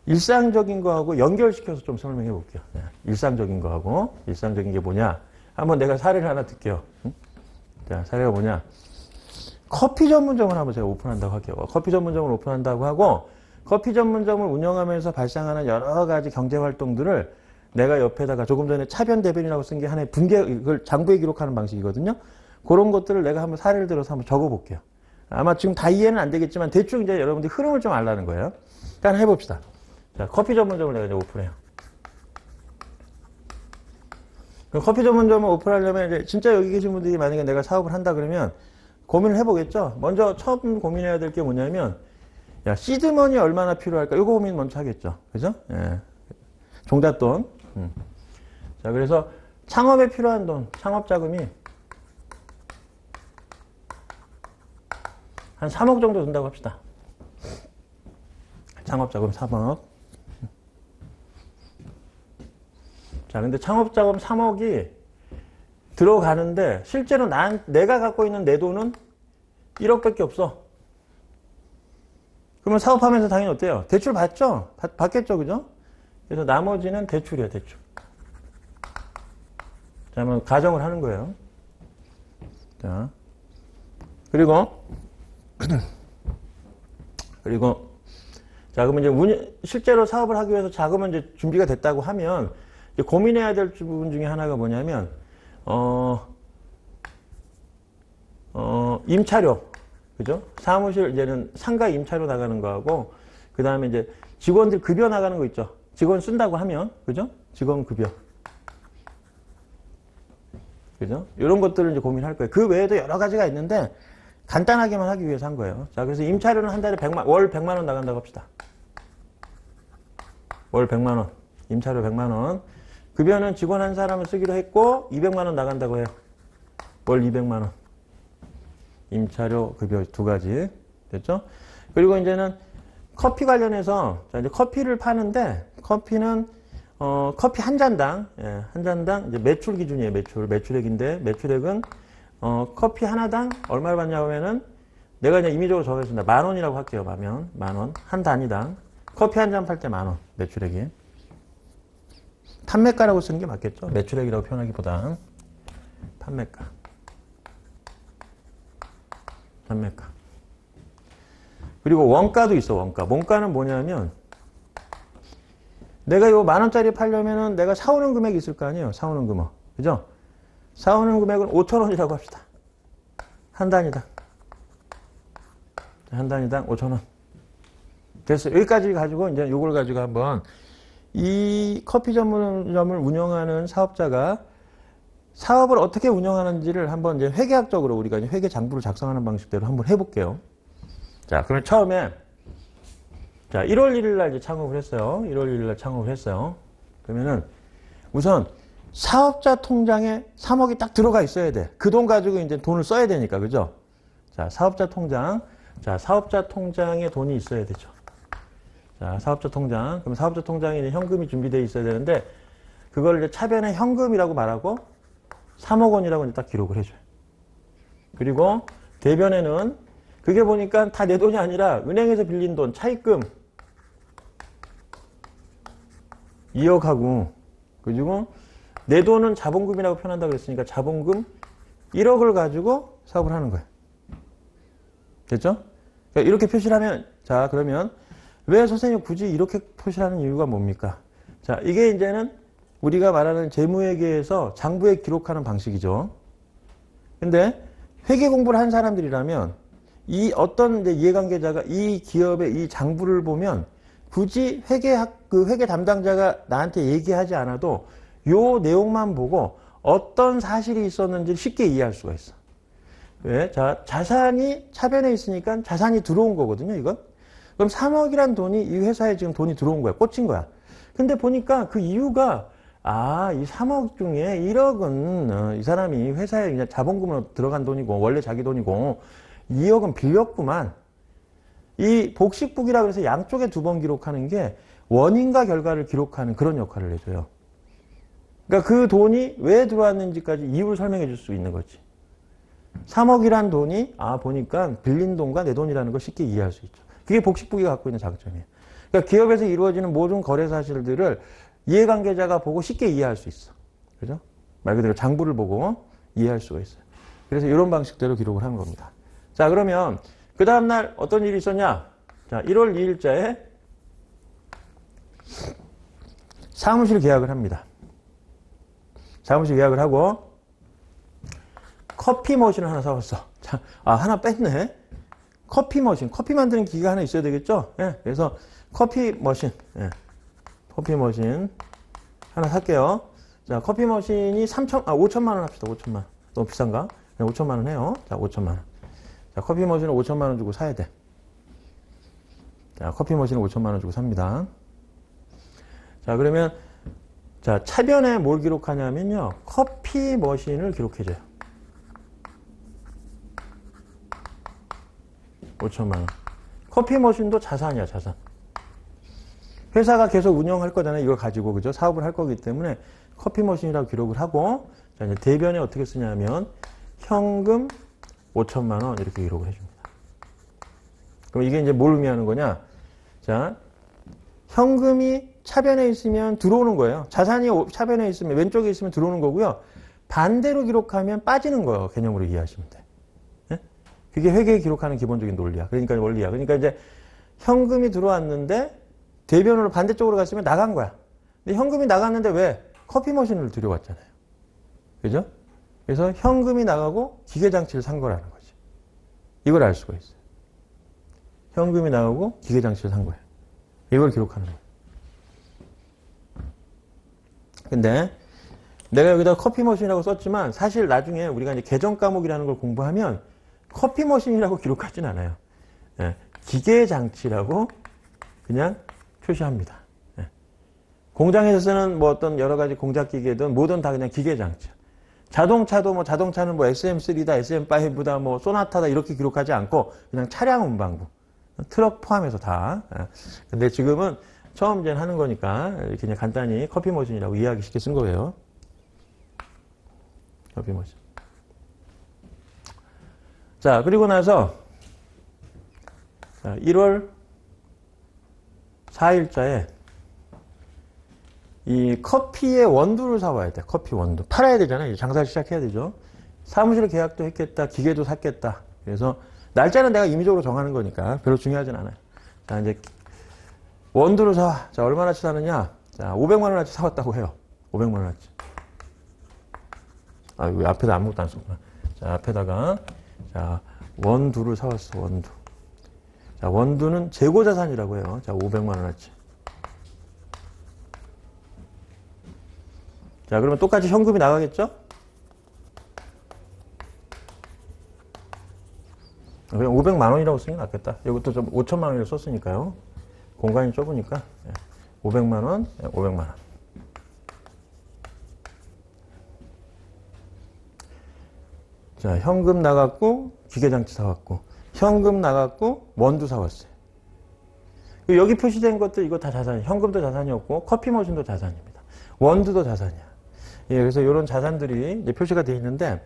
일상적인 거하고 연결시켜서 좀 설명해 볼게요. 네. 일상적인 거하고 일상적인 게 뭐냐? 한번 내가 사례를 하나 들게요. 자, 사례가 뭐냐? 커피 전문점을 한번 제가 오픈한다고 할게요. 커피 전문점을 오픈한다고 하고 커피 전문점을 운영하면서 발생하는 여러 가지 경제 활동들을 내가 옆에다가 조금 전에 차변 대변이라고 쓴 게 하나의 이걸 장부에 기록하는 방식이거든요. 그런 것들을 내가 한번 사례를 들어서 한번 적어볼게요. 아마 지금 다 이해는 안 되겠지만 대충 이제 여러분들이 흐름을 좀 알라는 거예요. 일단 해봅시다. 자, 커피 전문점을 내가 이제 오픈해요. 커피 전문점을 오픈하려면 이제 진짜 여기 계신 분들이 만약에 내가 사업을 한다 그러면 고민을 해보겠죠. 먼저 처음 고민해야 될 게 뭐냐면, 야, 시드머니 얼마나 필요할까? 이거 고민 먼저 하겠죠. 그죠? 예. 종잣돈. 자, 그래서 창업에 필요한 돈, 창업 자금이 한 3억 정도 든다고 합시다. 창업 자금 3억. 자, 근데 창업 자금 3억이 들어가는데 실제로 내가 갖고 있는 내 돈은 1억밖에 없어. 그러면 사업하면서 당연히 어때요? 대출 받죠? 받겠죠, 그죠? 그래서 나머지는 대출이야, 대출. 자, 한번 가정을 하는 거예요. 자, 그리고 자, 그러면 이제 실제로 사업을 하기 위해서 자금은 이제 준비가 됐다고 하면 이제 고민해야 될 부분 중에 하나가 뭐냐면 임차료, 그죠? 사무실 이제는 상가 임차료 나가는 거하고 그 다음에 이제 직원들 급여 나가는 거 있죠. 직원 쓴다고 하면, 그죠? 직원 급여, 그죠? 이런 것들을 이제 고민할 거예요. 그 외에도 여러 가지가 있는데 간단하게만 하기 위해서 한 거예요. 자, 그래서 임차료는 한 달에 월 100만 원 나간다고 합시다. 월 100만 원, 임차료 100만 원. 급여는 직원 한 사람을 쓰기로 했고 200만 원 나간다고 해요. 월 200만 원. 임차료, 급여 두 가지. 됐죠? 그리고 이제는 커피 관련해서 자, 이제 커피를 파는데 커피는 커피 한 잔당, 예, 한 잔당 이제 매출 기준이에요. 매출액인데 매출액은 커피 하나당 얼마를 받냐고 하면은 내가 그냥 임의적으로 정했습니다. 10,000원이라고 할게요. 만 원. 한 단위당. 커피 한 잔 팔 때 10,000원. 매출액이. 판매가라고 쓰는 게 맞겠죠? 매출액이라고 표현하기보단. 판매가. 그리고 원가도 있어, 원가. 원가는 뭐냐면, 내가 요 10,000원짜리 팔려면은 내가 사오는 금액이 있을 거 아니에요? 사오는 금액. 그죠? 사오는 금액은 5,000원이라고 합시다. 한 단위당. 한 단위당 5,000원. 그래서 여기까지 가지고 이제 요걸 가지고 한번 이 커피 전문점을 운영하는 사업자가 사업을 어떻게 운영하는지를 한번 이제 회계학적으로 우리가 이제 회계 장부를 작성하는 방식대로 한번 해볼게요. 자, 그러면 처음에 자, 1월 1일 날 이제 창업을 했어요. 1월 1일 날 창업을 했어요. 그러면은 우선 사업자 통장에 3억이 딱 들어가 있어야 돼. 그 돈 가지고 이제 돈을 써야 되니까. 그죠? 자, 사업자 통장. 자, 사업자 통장에 돈이 있어야 되죠. 자, 사업자 통장. 그럼 사업자 통장에 이제 현금이 준비되어 있어야 되는데, 그걸 이제 차변에 현금이라고 말하고, 3억 원이라고 이제 딱 기록을 해줘요. 그리고 대변에는, 그게 보니까 다 내 돈이 아니라, 은행에서 빌린 돈, 차입금, 2억하고, 그리고 내 돈은 자본금이라고 표현한다고 그랬으니까, 자본금 1억을 가지고 사업을 하는 거예요. 됐죠? 그러니까 이렇게 표시를 하면, 자, 그러면, 왜 선생님 굳이 이렇게 표시하는 이유가 뭡니까? 자, 이게 이제는 우리가 말하는 재무회계에서 장부에 기록하는 방식이죠. 근데 회계 공부를 한 사람들이라면 이 어떤 이제 이해관계자가 이 기업의 이 장부를 보면 굳이 회계 담당자가 나한테 얘기하지 않아도 요 내용만 보고 어떤 사실이 있었는지 쉽게 이해할 수가 있어. 왜? 자, 자산이 차변에 있으니까 자산이 들어온 거거든요, 이건. 그럼 3억이란 돈이 이 회사에 지금 돈이 들어온 거야. 꽂힌 거야. 근데 보니까 그 이유가 이 3억 중에 1억은 이 사람이 회사에 그냥 자본금으로 들어간 돈이고 원래 자기 돈이고 2억은 빌렸구만. 이 복식북이라 그래서 양쪽에 2번 기록하는 게 원인과 결과를 기록하는 그런 역할을 해줘요. 그러니까 그 돈이 왜 들어왔는지까지 이유를 설명해 줄 수 있는 거지. 3억이란 돈이 보니까 빌린 돈과 내 돈이라는 걸 쉽게 이해할 수 있죠. 그게 복식북이 갖고 있는 장점이에요. 그러니까 기업에서 이루어지는 모든 거래 사실들을 이해관계자가 보고 쉽게 이해할 수 있어. 그죠? 말 그대로 장부를 보고 이해할 수가 있어요. 그래서 이런 방식대로 기록을 한 겁니다. 자, 그러면 그 다음날 어떤 일이 있었냐? 자, 1월 2일자에 사무실 계약을 합니다. 사무실 계약을 하고 커피 머신을 하나 사왔어. 자, 하나 뺐네. 커피 머신, 커피 만드는 기계가 하나 있어야 되겠죠? 예, 그래서 커피 머신, 커피 머신 하나 살게요. 자, 커피 머신이 5천만 원 합시다. 5천만 원. 너무 비싼가? 5천만 원 해요. 자, 5천만 원. 자, 커피 머신을 5천만 원 주고 사야 돼. 자, 커피 머신을 5천만 원 주고 삽니다. 자, 그러면 자, 차변에 뭘 기록하냐면요. 커피 머신을 기록해줘요. 5천만 원. 커피 머신도 자산이야, 자산. 회사가 계속 운영할 거잖아요. 이걸 가지고, 그죠? 사업을 할 거기 때문에 커피 머신이라고 기록을 하고, 자, 이제 대변에 어떻게 쓰냐면, 현금 5천만 원 이렇게 기록을 해줍니다. 그럼 이게 이제 뭘 의미하는 거냐? 자, 현금이 차변에 있으면 들어오는 거예요. 자산이 차변에 있으면, 왼쪽에 있으면 들어오는 거고요. 반대로 기록하면 빠지는 거예요. 개념으로 이해하시면 돼. 그게 회계에 기록하는 기본적인 논리야. 그러니까 원리야. 그러니까 이제 현금이 들어왔는데 대변으로 반대쪽으로 갔으면 나간 거야. 근데 현금이 나갔는데 왜? 커피 머신을 들여왔잖아요. 그죠? 그래서 현금이 나가고 기계장치를 산 거라는 거지. 이걸 알 수가 있어요. 현금이 나가고 기계장치를 산 거예요. 이걸 기록하는 거예요. 근데 내가 여기다 커피 머신이라고 썼지만 사실 나중에 우리가 이제 계정 과목이라는 걸 공부하면 커피 머신이라고 기록하진 않아요. 기계 장치라고 그냥 표시합니다. 공장에서 쓰는 뭐 어떤 여러 가지 공작 기계든 뭐든 다 그냥 기계 장치야. 자동차도 뭐 자동차는 뭐 SM3다, SM5다, 뭐 소나타다 이렇게 기록하지 않고 그냥 차량 운반부, 트럭 포함해서 다. 근데 지금은 처음 이제 하는 거니까 이렇게 그냥 간단히 커피 머신이라고 이해하기 쉽게 쓴 거예요. 커피 머신. 자, 그리고 나서 1월 4일자에 이 커피의 원두를 사와야 돼. 커피 원두. 팔아야 되잖아요. 장사를 시작해야 되죠. 사무실 계약도 했겠다. 기계도 샀겠다. 그래서 날짜는 내가 임의적으로 정하는 거니까 별로 중요하진 않아요. 자, 이제 원두를 사. 자, 얼마나치 사느냐? 자, 500만 원어치 사왔다고 해요. 500만 원어치. 아, 왜 앞에다 아무것도 안 썼구나. 자, 앞에다가 자, 원두를 사왔어. 원두. 자, 원두는 재고자산이라고 해요. 자, 500만 원어치. 자, 그러면 똑같이 현금이 나가겠죠? 그냥 500만 원이라고 쓰는 게 낫겠다. 이것도 좀 5천만 원을 썼으니까요. 공간이 좁으니까. 500만 원, 500만 원. 자, 현금 나갔고, 기계장치 사왔고, 현금 나갔고, 원두 사왔어요. 여기 표시된 것들, 이거 다 자산이에요. 현금도 자산이었고, 커피 머신도 자산입니다. 원두도 자산이야. 예, 그래서 이런 자산들이 이제 표시가 되어 있는데,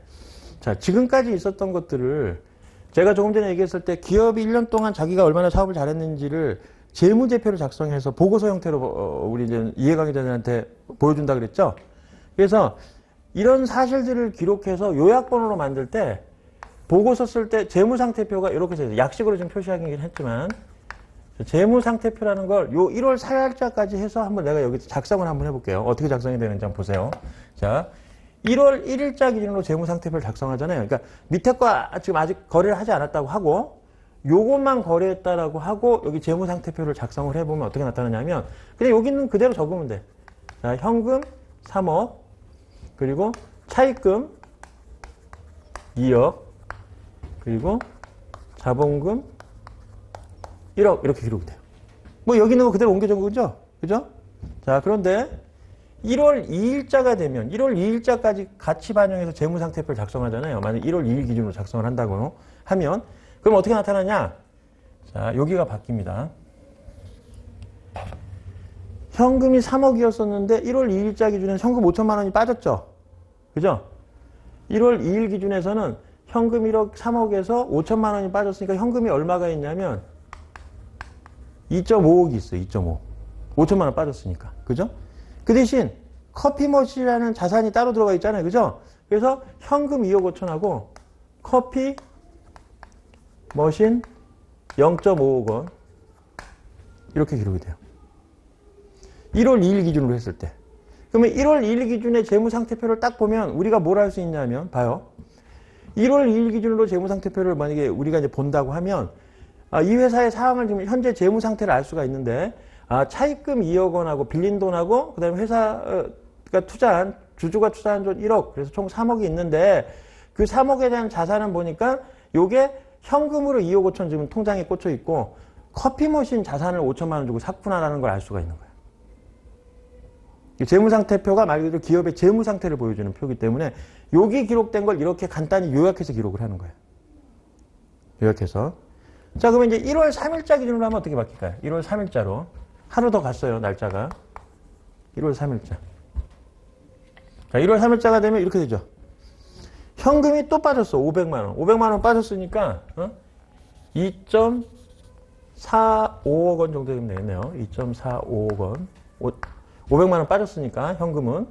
자, 지금까지 있었던 것들을 제가 조금 전에 얘기했을 때 기업이 1년 동안 자기가 얼마나 사업을 잘했는지를 재무제표를 작성해서 보고서 형태로 우리 이제 이해관계자들한테 보여준다 그랬죠? 그래서 이런 사실들을 기록해서 요약본으로 만들 때 보고서 쓸 때 재무상태표가 이렇게 써요. 약식으로 좀 표시하긴 했지만 재무상태표라는 걸 요 1월 4일자까지 해서 한번 내가 여기 작성을 한번 해볼게요. 어떻게 작성이 되는지 한번 보세요. 자, 1월 1일자 기준으로 재무상태표를 작성하잖아요. 그러니까 밑에 거 지금 아직 거래를 하지 않았다고 하고 요것만 거래했다라고 하고 여기 재무상태표를 작성을 해보면 어떻게 나타나냐면 그냥 여기는 그대로 적으면 돼. 자, 현금 3억 그리고 차입금 2억 그리고 자본금 1억 이렇게 기록이 돼요. 뭐 여기 있는 거 그대로 옮겨준 거죠? 그죠? 자, 그런데 1월 2일자가 되면 1월 2일자까지 같이 반영해서 재무상태표를 작성하잖아요. 만약 1월 2일 기준으로 작성을 한다고 하면 그럼 어떻게 나타나냐? 자, 여기가 바뀝니다. 현금이 3억이었었는데 1월 2일자 기준에는 현금 5천만 원이 빠졌죠? 그죠? 1월 2일 기준에서는 현금 1억 3억에서 5천만 원이 빠졌으니까 현금이 얼마가 있냐면 2.5억이 있어요. 2.5. 5천만 원 빠졌으니까. 그죠? 그 대신 커피 머신이라는 자산이 따로 들어가 있잖아요. 그죠? 그래서 현금 2억 5천하고 커피 머신 0.5억 원 이렇게 기록이 돼요. 1월 2일 기준으로 했을 때. 그러면 1월 2일 기준의 재무상태표를 딱 보면 우리가 뭘 할 수 있냐면 봐요. 1월 2일 기준으로 재무상태표를 만약에 우리가 이제 본다고 하면 이 회사의 상황을 지금 현재 재무상태를 알 수가 있는데 차입금 2억 원하고 빌린 돈하고 그다음에 회사가 투자한 주주가 투자한 돈 1억 그래서 총 3억이 있는데 그 3억에 대한 자산은 보니까 요게 현금으로 2억 5천 지금 통장에 꽂혀 있고 커피 머신 자산을 5천만 원 주고 샀구나라는 걸 알 수가 있는 거예요. 재무상태표가 말 그대로 기업의 재무상태를 보여주는 표이기 때문에 여기 기록된 걸 이렇게 간단히 요약해서 기록을 하는 거예요. 요약해서. 자, 그러면 이제 1월 3일자 기준으로 하면 어떻게 바뀔까요? 1월 3일자로. 하루 더 갔어요, 날짜가. 1월 3일자. 자, 1월 3일자가 되면 이렇게 되죠. 현금이 또 빠졌어, 500만 원. 500만 원 빠졌으니까, 2.45억 원 정도 되면 되겠네요. 2.45억 원. 500만 원 빠졌으니까, 현금은.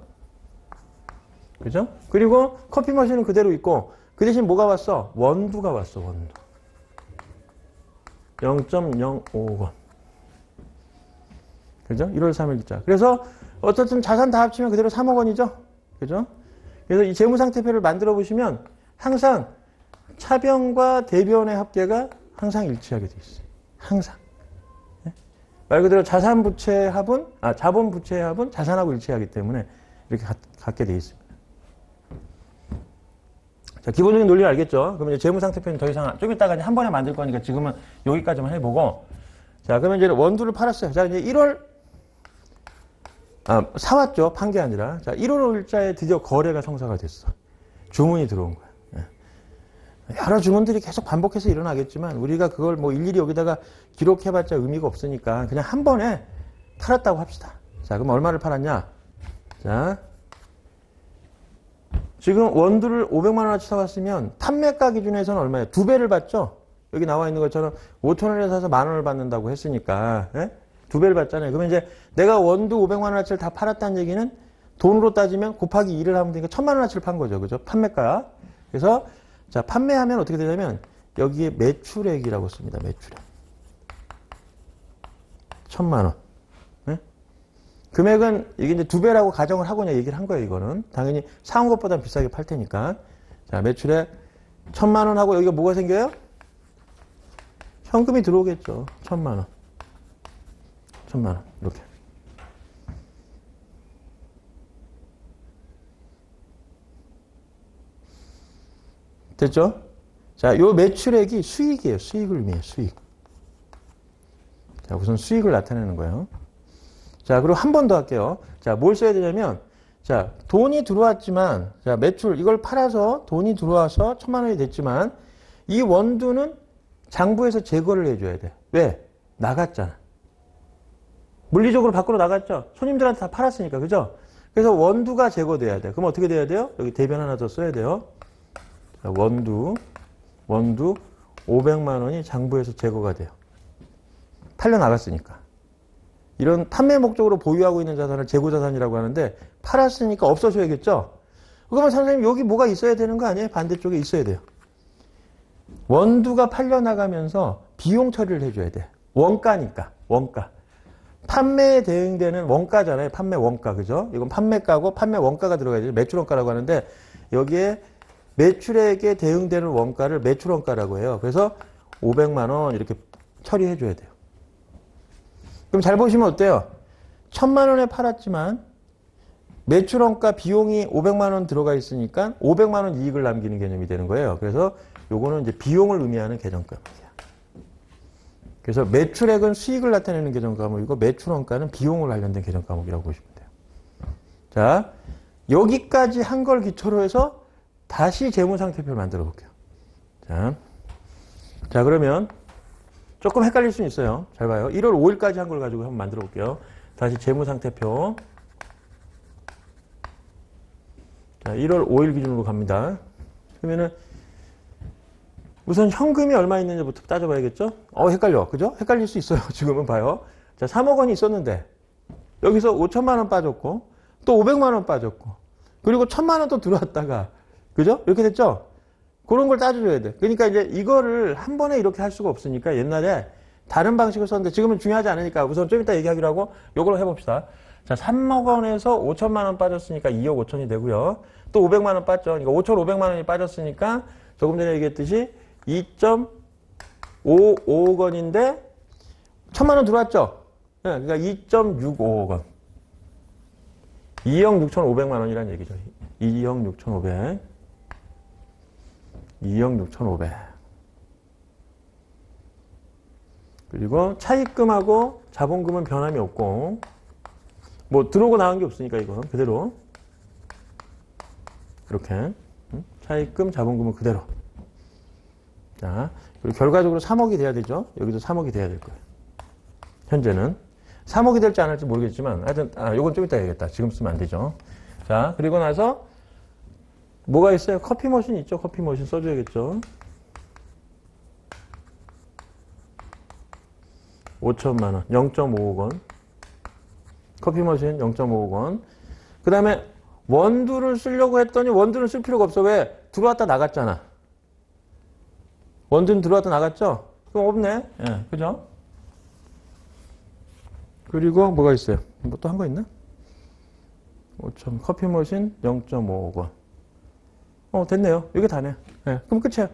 그죠? 그리고 커피 머신은 그대로 있고, 그 대신 뭐가 왔어? 원두가 왔어, 원두. 0.05억 원. 그죠? 1월 3일자. 그래서 어쨌든 자산 다 합치면 그대로 3억 원이죠? 그죠? 그래서 이 재무상태표를 만들어 보시면 항상 차변과 대변의 합계가 항상 일치하게 돼 있어요. 항상. 네? 말 그대로 자산부채 합은, 자본부채 합은 자산하고 일치하기 때문에 이렇게 갖게 돼 있습니다. 자, 기본적인 논리를 알겠죠? 그러면 이제 재무상태표는 더 이상 좀 이따가 한 번에 만들 거니까 지금은 여기까지만 해보고. 자, 그러면 이제 원두를 팔았어요. 자, 이제 1월, 사왔죠. 판 게 아니라. 자, 1월 5일자에 드디어 거래가 성사가 됐어. 주문이 들어온 거야. 여러 주문들이 계속 반복해서 일어나겠지만 우리가 그걸 뭐 일일이 여기다가 기록해봤자 의미가 없으니까 그냥 한 번에 팔았다고 합시다. 자, 그럼 얼마를 팔았냐? 자, 지금 원두를 500만 원어치 사왔으면 판매가 기준에서는 얼마예요? 2배를 받죠? 여기 나와 있는 것처럼 5천 원에 사서 만 원을 받는다고 했으니까, 예? 2배를 받잖아요. 그러면 이제 내가 원두 500만 원어치를 다 팔았다는 얘기는 돈으로 따지면 곱하기 2를 하면 되니까 1000만 원어치를 판 거죠. 그죠? 판매가. 그래서, 자, 판매하면 어떻게 되냐면, 여기에 매출액이라고 씁니다. 매출액. 1000만 원. 네? 금액은 이게 이제 2배라고 가정을 하고 그냥 얘기를 한 거예요. 이거는. 당연히 사온 것보다 비싸게 팔 테니까. 자, 매출액 1000만 원 하고 여기가 뭐가 생겨요? 현금이 들어오겠죠. 1000만 원. 1000만 원. 이렇게. 됐죠? 자, 요 매출액이 수익이에요. 수익을 의미해요. 수익. 자, 우선 수익을 나타내는 거예요. 자, 그리고 한 번 더 할게요. 자, 뭘 써야 되냐면, 자, 돈이 들어왔지만, 자, 매출, 이걸 팔아서 돈이 들어와서 1000만 원이 됐지만, 이 원두는 장부에서 제거를 해줘야 돼. 왜? 나갔잖아. 물리적으로 밖으로 나갔죠? 손님들한테 다 팔았으니까, 그죠? 그래서 원두가 제거돼야 돼. 그럼 어떻게 돼야 돼요? 여기 대변 하나 더 써야 돼요. 자, 원두 500만 원이 장부에서 제거가 돼요. 팔려 나갔으니까. 이런 판매 목적으로 보유하고 있는 자산을 재고자산이라고 하는데 팔았으니까 없어져야겠죠? 그러면 선생님 여기 뭐가 있어야 되는 거 아니에요? 반대쪽에 있어야 돼요. 원두가 팔려 나가면서 비용 처리를 해줘야 돼. 원가니까. 원가. 판매에 대응되는 원가잖아요. 판매 원가. 그죠? 이건 판매가고 판매 원가가 들어가야 돼요. 매출 원가라고 하는데 여기에 매출액에 대응되는 원가를 매출 원가라고 해요. 그래서 500만 원 이렇게 처리해줘야 돼요. 그럼 잘 보시면 어때요? 1000만 원에 팔았지만 매출 원가 비용이 500만 원 들어가 있으니까 500만 원 이익을 남기는 개념이 되는 거예요. 그래서 요거는 이제 비용을 의미하는 계정과목이야. 그래서 매출액은 수익을 나타내는 계정과목이고 매출 원가는 비용을 관련된 계정과목이라고 보시면 돼요. 자, 여기까지 한 걸 기초로 해서 다시 재무상태표를 만들어 볼게요. 자, 그러면 조금 헷갈릴 수는 있어요. 잘 봐요. 1월 5일까지 한 걸 가지고 한번 만들어 볼게요. 다시 재무상태표. 자, 1월 5일 기준으로 갑니다. 그러면은 우선 현금이 얼마 있는지부터 따져봐야겠죠? 헷갈려. 그죠? 헷갈릴 수 있어요. 지금은 봐요. 자, 3억 원이 있었는데 여기서 5천만 원 빠졌고 또 500만 원 빠졌고 그리고 1000만 원 또 들어왔다가 그죠? 이렇게 됐죠? 그런 걸 따져줘야 돼. 그러니까 이제 이거를 한 번에 이렇게 할 수가 없으니까 옛날에 다른 방식을 썼는데 지금은 중요하지 않으니까 우선 좀 이따 얘기하기로 하고 요걸로 해봅시다. 자, 3억 원에서 5천만 원 빠졌으니까 2억 5천이 되고요. 또 500만 원 빠졌죠. 그러니까 5,500만 원이 빠졌으니까 조금 전에 얘기했듯이 2.555억 원인데 1,000만 원 들어왔죠. 그러니까 2.655억 원. 2억 6,500만 원이라는 얘기죠. 2억 6,500. 2억 6,500. 그리고 차입금하고 자본금은 변함이 없고 뭐 들어오고 나온 게 없으니까 이건 그대로 이렇게 차입금 자본금은 그대로. 자, 그리고 결과적으로 3억이 돼야 되죠. 여기도 3억이 돼야 될 거예요. 현재는 3억이 될지 안 할지 모르겠지만 하여튼 요건 좀 이따 해야겠다. 지금 쓰면 안 되죠. 자, 그리고 나서 뭐가 있어요? 커피 머신 있죠? 커피 머신 써줘야겠죠. 5천만 원, 0.5억 원. 커피 머신 0.5억 원. 그 다음에 원두를 쓰려고 했더니 원두는 쓸 필요가 없어. 왜? 들어왔다 나갔잖아. 원두는 들어왔다 나갔죠? 그럼 없네. 예, 그죠? 그리고 뭐가 있어요? 뭐 또 한 거 있나? 5천, 커피 머신 0.5억 원. 됐네요. 이게 다네. 네, 그럼 끝이에요.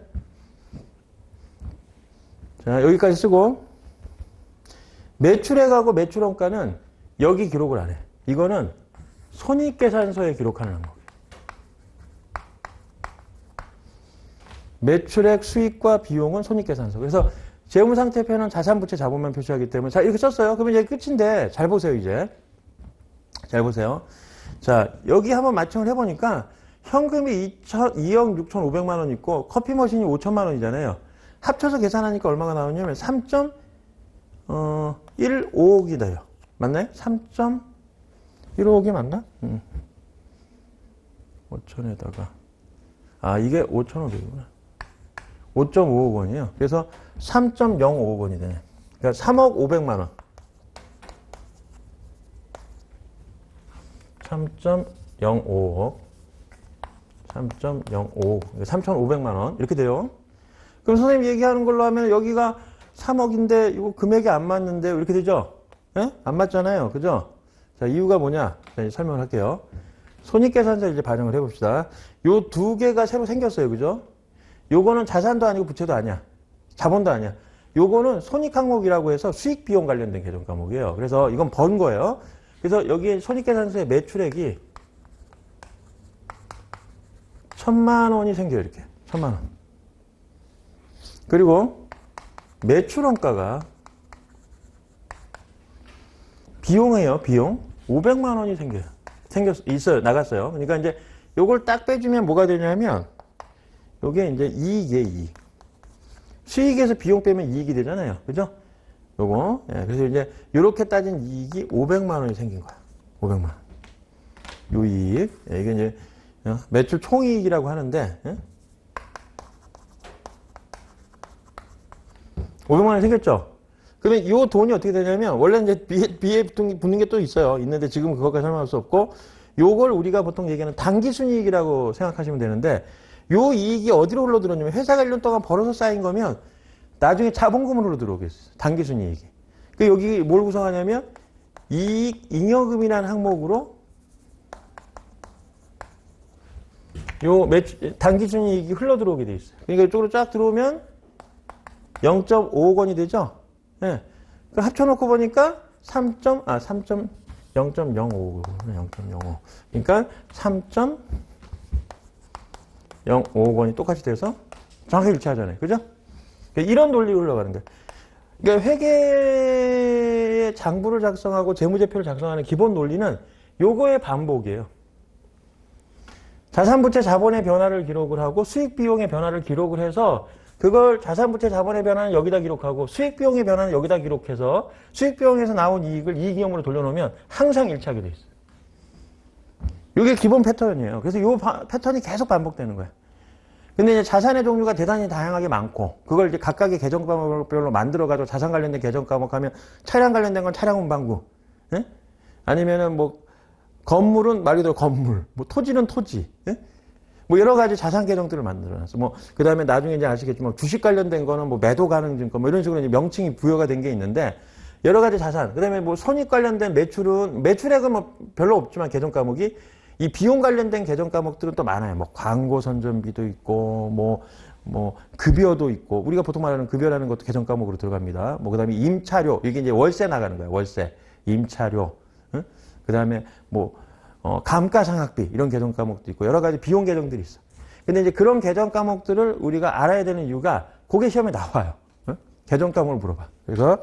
자, 여기까지 쓰고 매출액하고 매출원가는 여기 기록을 안 해. 이거는 손익계산서에 기록하는 항목이에요. 매출액, 수익과 비용은 손익계산서. 그래서 재무상태표는 자산부채 자본만 표시하기 때문에 자, 이렇게 썼어요. 그러면 이제 끝인데 잘 보세요. 이제 잘 보세요. 자, 여기 한번 맞춤을 해보니까 현금이 2억 6,500만 원 있고 커피 머신이 5천만 원이잖아요. 합쳐서 계산하니까 얼마가 나오냐면 3.15억이 돼요. 맞나요? 3.15억이 맞나? 5천에다가 이게 5,500이구나. 5.5억 원이에요. 그래서 3.05억 원이 되네. 그러니까 3억 500만 원. 3.05억. 3.05억. 3,500만 원. 이렇게 돼요. 그럼 선생님 얘기하는 걸로 하면 여기가 3억인데 이거 금액이 안 맞는데 이렇게 되죠? 예? 안 맞잖아요. 그죠? 자, 이유가 뭐냐? 자, 이제 설명을 할게요. 손익계산서 이제 반영을 해봅시다. 요 두 개가 새로 생겼어요. 그죠? 요거는 자산도 아니고 부채도 아니야. 자본도 아니야. 요거는 손익항목이라고 해서 수익 비용 관련된 계정 과목이에요. 그래서 이건 번 거예요. 그래서 여기에 손익계산서의 매출액이 1,000만 원이 생겨요. 이렇게. 1,000만 원. 그리고 매출원가가 비용이에요. 비용. 500만 원이 있어요. 나갔어요. 그러니까 이제 요걸 딱 빼주면 뭐가 되냐면 요게 이제 이익이에요. 이익. 수익에서 비용 빼면 이익이 되잖아요. 그죠? 요거. 예, 그래서 이제 요렇게 따진 이익이 500만 원이 생긴 거야. 500만 원. 요 이익. 예, 이게 이제 매출 총이익이라고 하는데 500만 원이 생겼죠? 그러면 이 돈이 어떻게 되냐면, 원래 이제 비에 붙는 게 또 있어요. 있는데 지금 그것까지 설명할 수 없고, 요걸 우리가 보통 얘기하는 당기순이익이라고 생각하시면 되는데, 요 이익이 어디로 흘러들었냐면, 회사가 1년 동안 벌어서 쌓인 거면, 나중에 자본금으로 들어오겠어요. 당기순이익이. 그 여기 뭘 구성하냐면, 이익, 잉여금이라는 항목으로, 당기순이익이 흘러들어오게 돼 있어요. 그러니까 이쪽으로 쫙 들어오면, 0.5억 원이 되죠? 예. 그 합쳐놓고 보니까 0.05. 그러니까 3.05억 원이 똑같이 돼서 정확히 일치하잖아요. 그죠? 그러니까 이런 논리로 흘러가는 거예요. 그러니까 회계의 장부를 작성하고 재무제표를 작성하는 기본 논리는 요거의 반복이에요. 자산부채 자본의 변화를 기록을 하고 수익비용의 변화를 기록을 해서 그걸 자산부채 자본의 변화는 여기다 기록하고 수익비용의 변화는 여기다 기록해서 수익비용에서 나온 이익을 이익잉여금으로 돌려놓으면 항상 일치하게 돼 있어요. 이게 기본 패턴이에요. 그래서 이 패턴이 계속 반복되는 거예요. 근데 이제 자산의 종류가 대단히 다양하게 많고 그걸 이제 각각의 계정 과목별로 만들어가지고 자산 관련된 계정 과목 하면 차량 관련된 건 차량 운반구, 예? 아니면은 뭐 건물은 말 그대로 건물, 뭐 토지는 토지, 예? 뭐 여러 가지 자산 계정들을 만들어놨어. 뭐 그다음에 나중에 이제 아시겠지만 주식 관련된 거는 뭐 매도 가능 증권 뭐 이런 식으로 이제 명칭이 부여가 된 게 있는데 여러 가지 자산. 그다음에 뭐 손익 관련된 매출액은 뭐 별로 없지만 계정 과목이 이 비용 관련된 계정 과목들은 또 많아요. 뭐 광고 선전비도 있고 뭐 급여도 있고 우리가 보통 말하는 급여라는 것도 계정 과목으로 들어갑니다. 뭐 그다음에 임차료 이게 이제 월세 나가는 거예요. 월세, 임차료. 응? 그다음에 뭐 감가상각비 이런 계정 과목도 있고 여러 가지 비용 계정들이 있어. 근데 이제 그런 계정 과목들을 우리가 알아야 되는 이유가 그게 시험에 나와요. 응? 계정 과목을 물어봐. 그래서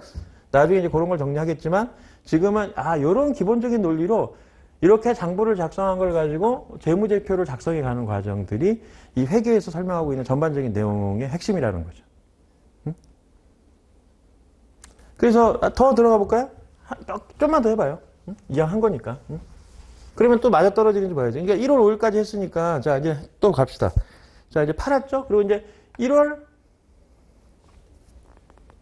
나중에 이제 그런 걸 정리하겠지만 지금은 이런 기본적인 논리로 이렇게 장부를 작성한 걸 가지고 재무제표를 작성해 가는 과정들이 이 회계에서 설명하고 있는 전반적인 내용의 핵심이라는 거죠. 응? 그래서 더 들어가 볼까요? 좀만 더 해봐요. 응? 이왕 한 거니까. 응? 그러면 또 맞아 떨어지는지 봐야죠. 그러니까 1월 5일까지 했으니까, 자, 이제 또 갑시다. 자, 이제 팔았죠? 그리고 이제 1월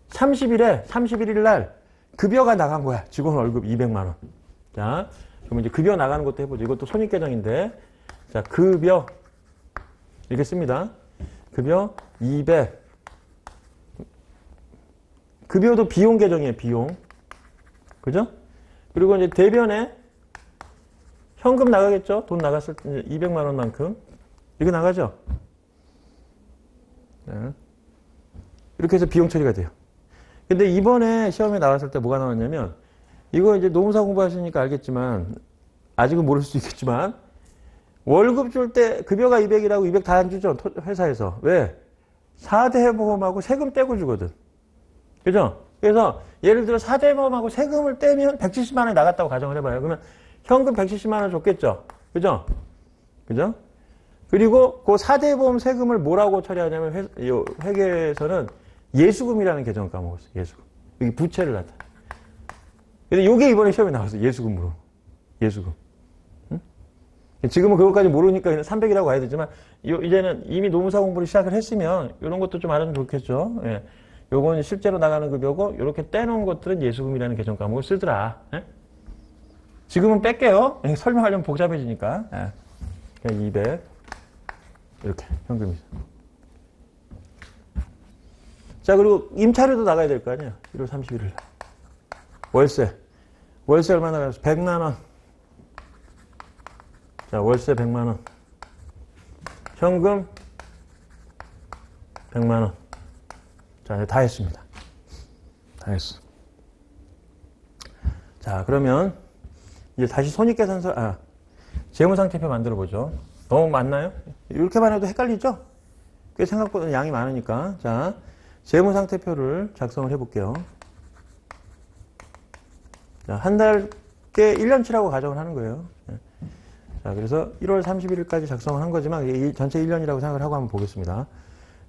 31일 날 급여가 나간 거야. 직원 월급 200만원. 자, 그럼 이제 급여 나가는 것도 해보죠. 이것도 손익계정인데. 자, 급여. 이렇게 씁니다. 급여 200. 급여도 비용 계정이에요, 비용. 그죠? 그리고 이제 대변에 현금 나가겠죠? 돈 나갔을 때 200만 원만큼. 이거 나가죠? 네. 이렇게 해서 비용 처리가 돼요. 근데 이번에 시험에 나왔을 때 뭐가 나왔냐면 이거 이제 노무사 공부하시니까 알겠지만 아직은 모를 수도 있겠지만 월급 줄 때 급여가 200이라고 200 다 안 주죠? 회사에서. 왜? 4대 보험하고 세금 떼고 주거든. 그죠? 그래서 예를 들어 4대 보험하고 세금을 떼면 170만 원이 나갔다고 가정을 해봐요. 그러면 현금 170만 원 줬겠죠? 그죠? 그죠? 그리고 그 4대 보험 세금을 뭐라고 처리하냐면 회계에서는 예수금이라는 계정 까먹었어요. 예수금. 여기 부채를 나타내. 근데 요게 이번에 시험에 나왔어. 예수금으로. 예수금. 응? 지금은 그것까지 모르니까 그냥 300이라고 와야 되지만, 이제는 이미 노무사 공부를 시작을 했으면, 이런 것도 좀 알아두면 좋겠죠. 예. 요건 실제로 나가는 급여고, 이렇게 떼놓은 것들은 예수금이라는 개정 과목을 쓰더라. 예? 지금은 뺄게요. 설명하려면 복잡해지니까. 예. 그냥 200. 이렇게, 현금이죠. 자, 그리고 임차료도 나가야 될 거 아니에요. 1월 31일 날. 월세. 월세 얼마 나가요? 100만 원. 자, 월세 100만 원. 현금 100만 원. 자, 다 했습니다. 다 했어. 자, 그러면 이제 다시 손익계산서, 재무상태표 만들어 보죠. 너무 많나요? 이렇게만 해도 헷갈리죠? 꽤 생각보다 양이 많으니까. 자, 재무상태표를 작성을 해볼게요. 자, 한 달께 1년치라고 가정을 하는 거예요. 자, 그래서 1월 31일까지 작성을 한 거지만 전체 1년이라고 생각을 하고 한번 보겠습니다.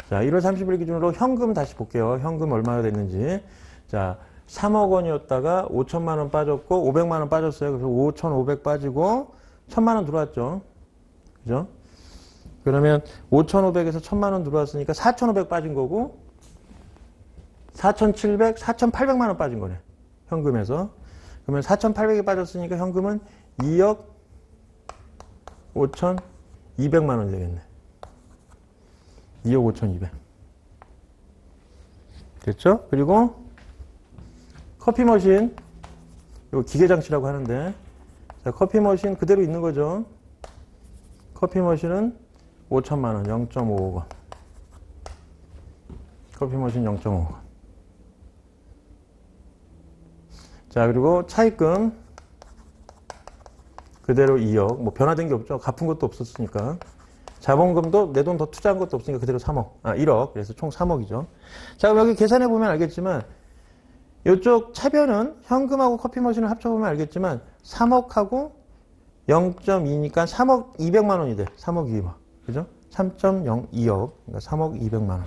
자, 1월 30일 기준으로 현금 다시 볼게요. 현금 얼마가 됐는지. 자, 3억 원이었다가 5천만 원 빠졌고 500만 원 빠졌어요. 그래서 5,500 빠지고 1,000만 원 들어왔죠. 그죠? 그러면 5,500에서 1,000만 원 들어왔으니까 4,500 빠진 거고 4,700, 4,800만 원 빠진 거네. 현금에서. 그러면 4,800이 빠졌으니까 현금은 2억 5,200만 원이 되겠네. 2억 5,200. 됐죠? 그리고 커피 머신, 이거 기계장치라고 하는데, 자, 커피 머신 그대로 있는 거죠. 커피 머신은 5천만 원, 0.55억 원. 커피 머신 0.5억 원. 자, 그리고 차입금 그대로 2억. 뭐 변화된 게 없죠. 갚은 것도 없었으니까. 자본금도 내 돈 더 투자한 것도 없으니까 그대로 3억. 1억. 그래서 총 3억이죠. 자, 그럼 여기 계산해 보면 알겠지만 이쪽 차변은 현금하고 커피 머신을 합쳐보면 알겠지만 3억하고 0.2니까 3억 200만 원이 돼. 3억 2억. 그죠? 3.02억. 그러니까 3억 200만 원.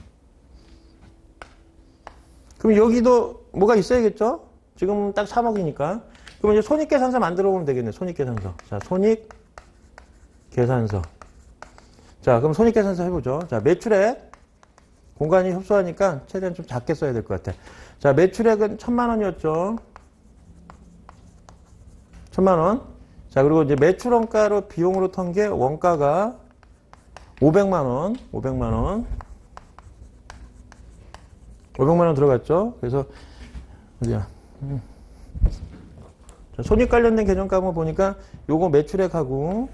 그럼 여기도 뭐가 있어야겠죠? 지금 딱 3억이니까. 그럼 이제 손익계산서 만들어 보면 되겠네. 손익계산서. 자, 손익계산서. 자, 그럼 손익계산서 해보죠. 자, 매출액. 공간이 협소하니까 최대한 좀 작게 써야 될 것 같아. 자, 매출액은 1,000만 원이었죠. 1,000만 원. 자, 그리고 이제 매출원가로 비용으로 턴 게 원가가 500만 원. 500만 원. 500만 원 들어갔죠. 그래서 어디야? 자, 손익 관련된 계정 과목 보니까 요거 매출액하고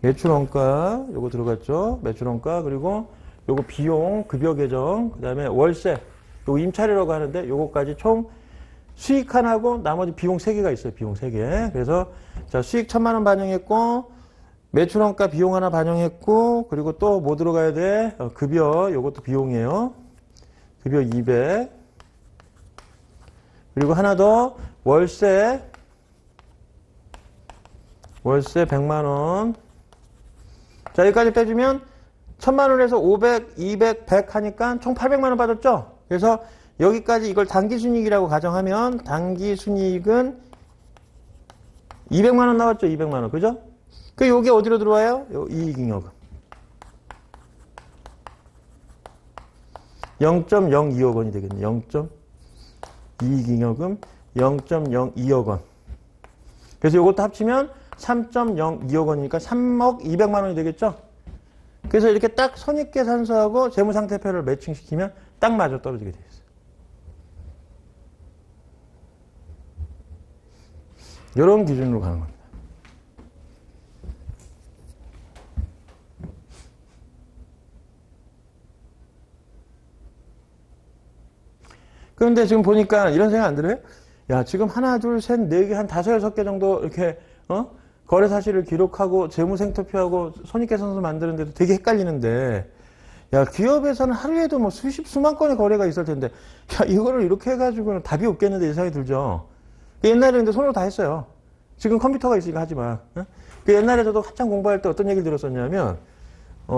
매출원가 요거 들어갔죠. 매출원가 그리고 요거 비용 급여 계정 그다음에 월세 요거 임차료라고 하는데 요거까지 총 수익 하나하고 나머지 비용 3개가 있어요. 비용 3개. 그래서 자, 수익 1,000만 원 반영했고 매출원가 비용 하나 반영했고 그리고 또 뭐 들어가야 돼? 급여 요것도 비용이에요. 급여 200 그리고 하나 더 월세 100만 원. 자, 여기까지 빼주면 1,000만 원에서 500, 200, 100 하니까 총 800만 원 받았죠? 그래서 여기까지 이걸 당기순이익이라고 가정하면 당기순이익은 200만 원 나왔죠? 200만 원. 그죠? 그 요게 어디로 들어와요? 요 이익잉여금. 0.02억 원이 되겠네. 0. 이익잉여금 0.02억 원. 그래서 이것도 합치면 3.02억 원이니까 3억 200만 원이 되겠죠? 그래서 이렇게 딱 손익계산서하고 재무상태표를 매칭시키면 딱 맞아 떨어지게 되어 있어요. 이런 기준으로 가는 겁니다. 그런데 지금 보니까 이런 생각 안 들어요? 야, 지금 하나, 둘, 셋, 네 개, 한 5, 6개 정도 이렇게, 거래 사실을 기록하고 재무생투표하고 손익계산서 만드는데도 되게 헷갈리는데, 야, 기업에서는 하루에도 뭐 수만 건의 거래가 있을 텐데, 야, 이거를 이렇게 해가지고는 답이 없겠는데 이 생각이 들죠? 옛날에 근데 손으로 다 했어요. 지금 컴퓨터가 있으니까 하지 마. 그 옛날에 저도 한참 공부할 때 어떤 얘기를 들었었냐면,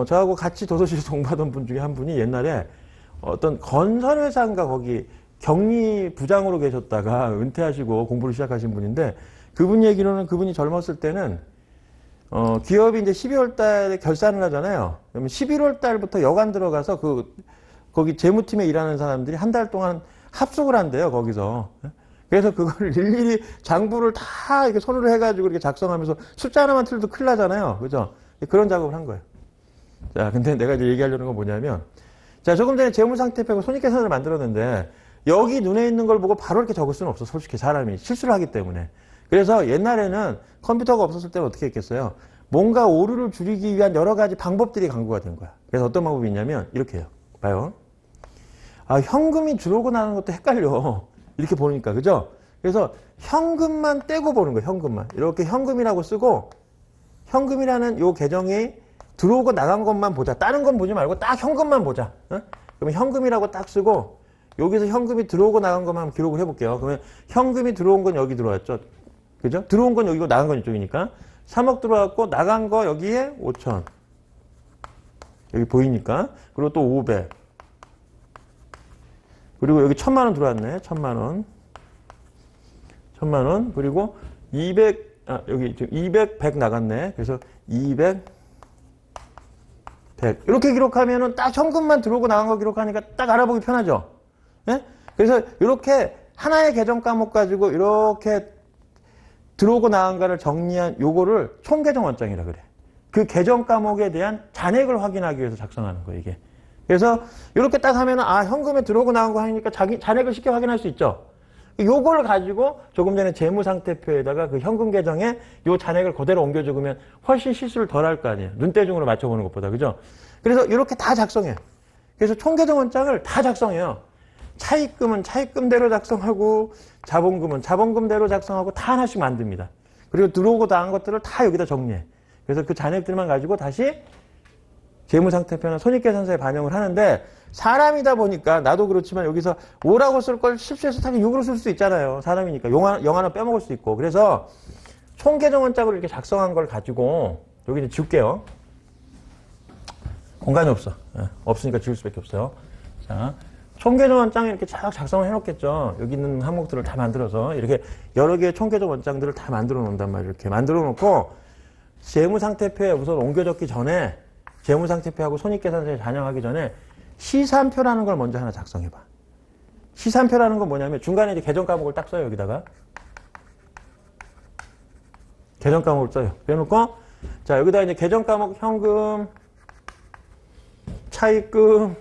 저하고 같이 도서실에서 공부하던 분 중에 한 분이 옛날에 어떤 건설회사인가 거기 격리 부장으로 계셨다가 은퇴하시고 공부를 시작하신 분인데 그분 얘기로는 그분이 젊었을 때는 기업이 이제 12월 달에 결산을 하잖아요. 그러면 11월 달부터 여간 들어가서 거기 재무팀에 일하는 사람들이 한 달 동안 합숙을 한대요, 거기서. 그래서 그걸 일일이 장부를 다 이렇게 손으로 해가지고 이렇게 작성하면서 숫자 하나만 틀려도 큰일 나잖아요. 그죠? 그런 작업을 한 거예요. 자, 근데 내가 이제 얘기하려는 건 뭐냐면, 자, 조금 전에 재무상태표고 손익계산을 만들었는데, 여기 눈에 있는 걸 보고 바로 이렇게 적을 수는 없어, 솔직히 사람이. 실수를 하기 때문에. 그래서 옛날에는 컴퓨터가 없었을 때는 어떻게 했겠어요? 뭔가 오류를 줄이기 위한 여러 가지 방법들이 강구가 된 거야. 그래서 어떤 방법이 있냐면, 이렇게 해요. 봐요. 아, 현금이 들어오고 나는 것도 헷갈려. 이렇게 보니까, 그죠? 그래서 현금만 떼고 보는 거예요, 현금만. 이렇게 현금이라고 쓰고, 현금이라는 요 계정이 들어오고 나간 것만 보자. 다른 건 보지 말고 딱 현금만 보자. 어? 그러면 현금이라고 딱 쓰고, 여기서 현금이 들어오고 나간 것만 기록을 해볼게요. 그러면 현금이 들어온 건 여기 들어왔죠. 그죠? 들어온 건 여기고 나간 건 이쪽이니까. 3억 들어왔고, 나간 거 여기에 5천. 여기 보이니까. 그리고 또 500. 그리고 여기 1,000만 원 들어왔네. 1,000만 원. 1,000만 원. 그리고 200, 여기 지금 200, 100 나갔네. 그래서 200, 100. 이렇게 기록하면은 딱 현금만 들어오고 나간 거 기록하니까 딱 알아보기 편하죠. 예? 그래서 이렇게 하나의 계정 과목 가지고 이렇게 들어오고 나간 거를 정리한 요거를 총계정 원장이라 그래. 그 계정 과목에 대한 잔액을 확인하기 위해서 작성하는 거예요, 이게. 그래서 이렇게 딱 하면은 현금에 들어오고 나간 거 하니까 잔액을 쉽게 확인할 수 있죠. 요걸 가지고 조금 전에 재무상태표에다가 그 현금 계정에 요 잔액을 그대로 옮겨 적으면 훨씬 실수를 덜 할 거 아니에요. 눈대중으로 맞춰보는 것보다. 그죠? 그래서 이렇게 다 작성해요. 그래서 총계정 원장을 다 작성해요. 차입금은 차입금대로 작성하고 자본금은 자본금대로 작성하고 다 하나씩 만듭니다. 그리고 들어오고 나간 것들을 다 여기다 정리해. 그래서 그 잔액들만 가지고 다시 재무상태표나 손익계산서에 반영을 하는데 사람이다 보니까 나도 그렇지만 여기서 5라고 쓸 걸 실수해서 다시 6으로 쓸 수 있잖아요. 사람이니까 0 하나 빼먹을 수 있고. 그래서 총계정 원장으로 이렇게 작성한 걸 가지고 여기 이제 지울게요. 공간이 없어. 없으니까 지울 수밖에 없어요. 자, 총계정 원장에 이렇게 쫙 작성을 해놓겠죠. 여기 있는 항목들을 다 만들어서 이렇게 여러 개의 총계정 원장들을 다 만들어 놓는단 말이에요. 이렇게 만들어 놓고 재무상태표에 우선 옮겨 적기 전에 재무상태표하고 손익계산서에 반영하기 전에 시산표라는 걸 먼저 하나 작성해봐. 시산표라는 건 뭐냐면 중간에 이제 계정 과목을 딱 써요. 여기다가 계정 과목을 써요. 그래놓고 자 여기다 이제 계정 과목 현금, 차입금,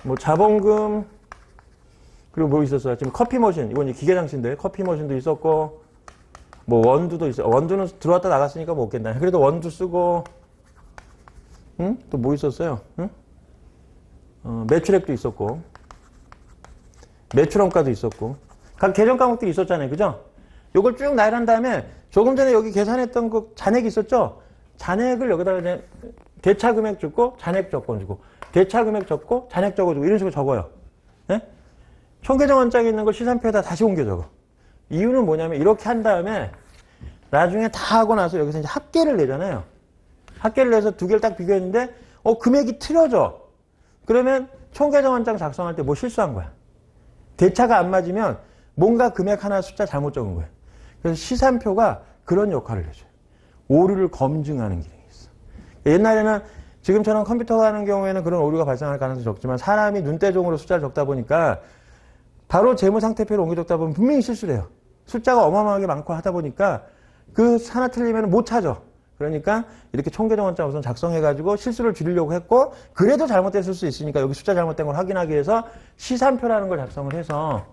뭐 자본금 그리고 뭐 있었어요? 지금 커피 머신 이건 이제 기계장치인데 커피 머신도 있었고 뭐 원두도 있어. 원두는 들어왔다 나갔으니까 못 겠나. 그래도 원두 쓰고, 응? 또 뭐 있었어요? 응? 매출액도 있었고, 매출원가도 있었고, 각 계정 과목들이 있었잖아요, 그죠? 요걸 쭉 나열한 다음에 조금 전에 여기 계산했던 그 잔액이 있었죠? 잔액을 여기다가 이제 대차 금액 적고 잔액 적어주고, 대차 금액 적고 잔액 적어주고 이런 식으로 적어요. 네? 총계정 원장에 있는 걸 시산표에다 다시 옮겨 적어. 이유는 뭐냐면 이렇게 한 다음에 나중에 다 하고 나서 여기서 이제 합계를 내잖아요. 합계를 내서 두 개를 딱 비교했는데 금액이 틀어져. 그러면 총계정 원장 작성할 때 뭐 실수한 거야. 대차가 안 맞으면 뭔가 금액 하나 숫자 잘못 적은 거야. 그래서 시산표가 그런 역할을 해줘요. 오류를 검증하는 기능이 있어. 옛날에는 지금처럼 컴퓨터가 하는 경우에는 그런 오류가 발생할 가능성이 적지만 사람이 눈대중으로 숫자를 적다 보니까 바로 재무상태표를 옮겨 적다 보면 분명히 실수를 해요. 숫자가 어마어마하게 많고 하다 보니까 그 하나 틀리면 못 찾아. 그러니까 이렇게 총계정 원장 우선 작성해가지고 실수를 줄이려고 했고 그래도 잘못됐을 수 있으니까 여기 숫자 잘못된 걸 확인하기 위해서 시산표라는 걸 작성을 해서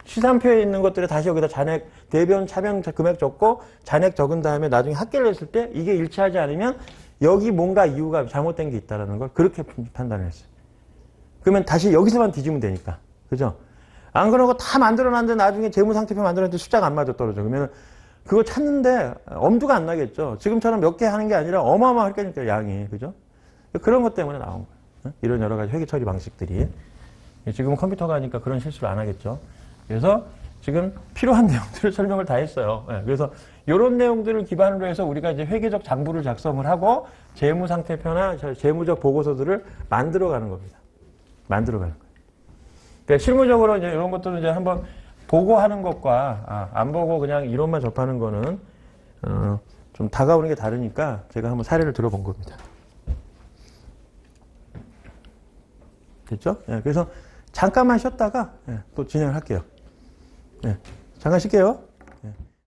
시산표에 있는 것들을 다시 여기다 잔액, 대변, 차변 금액 적고 잔액 적은 다음에 나중에 합계를 했을 때 이게 일치하지 않으면 여기 뭔가 이유가 잘못된 게 있다는 걸 그렇게 판단을 했어요. 그러면 다시 여기서만 뒤지면 되니까. 그죠? 안 그러고 다 만들어놨는데 나중에 재무상태표 만들어놨는데 숫자가 안 맞아 떨어져. 그러면 그거 찾는데 엄두가 안 나겠죠. 지금처럼 몇 개 하는 게 아니라 어마어마할 거니까 양이. 그죠? 그런 것 때문에 나온 거예요. 이런 여러 가지 회계 처리 방식들이. 지금 컴퓨터가 하니까 그런 실수를 안 하겠죠. 그래서 지금 필요한 내용들을 설명을 다 했어요. 그래서 이런 내용들을 기반으로 해서 우리가 이제 회계적 장부를 작성을 하고 재무상태표나 재무적 보고서들을 만들어 가는 겁니다. 만들어가는 거예요. 그러니까 실무적으로 이제 이런 것들은 이제 한번 보고 하는 것과 안 보고 그냥 이론만 접하는 거는 좀 다가오는 게 다르니까 제가 한번 사례를 들어본 겁니다. 됐죠? 예, 그래서 잠깐만 쉬었다가 또 진행을 할게요. 예, 잠깐 쉴게요.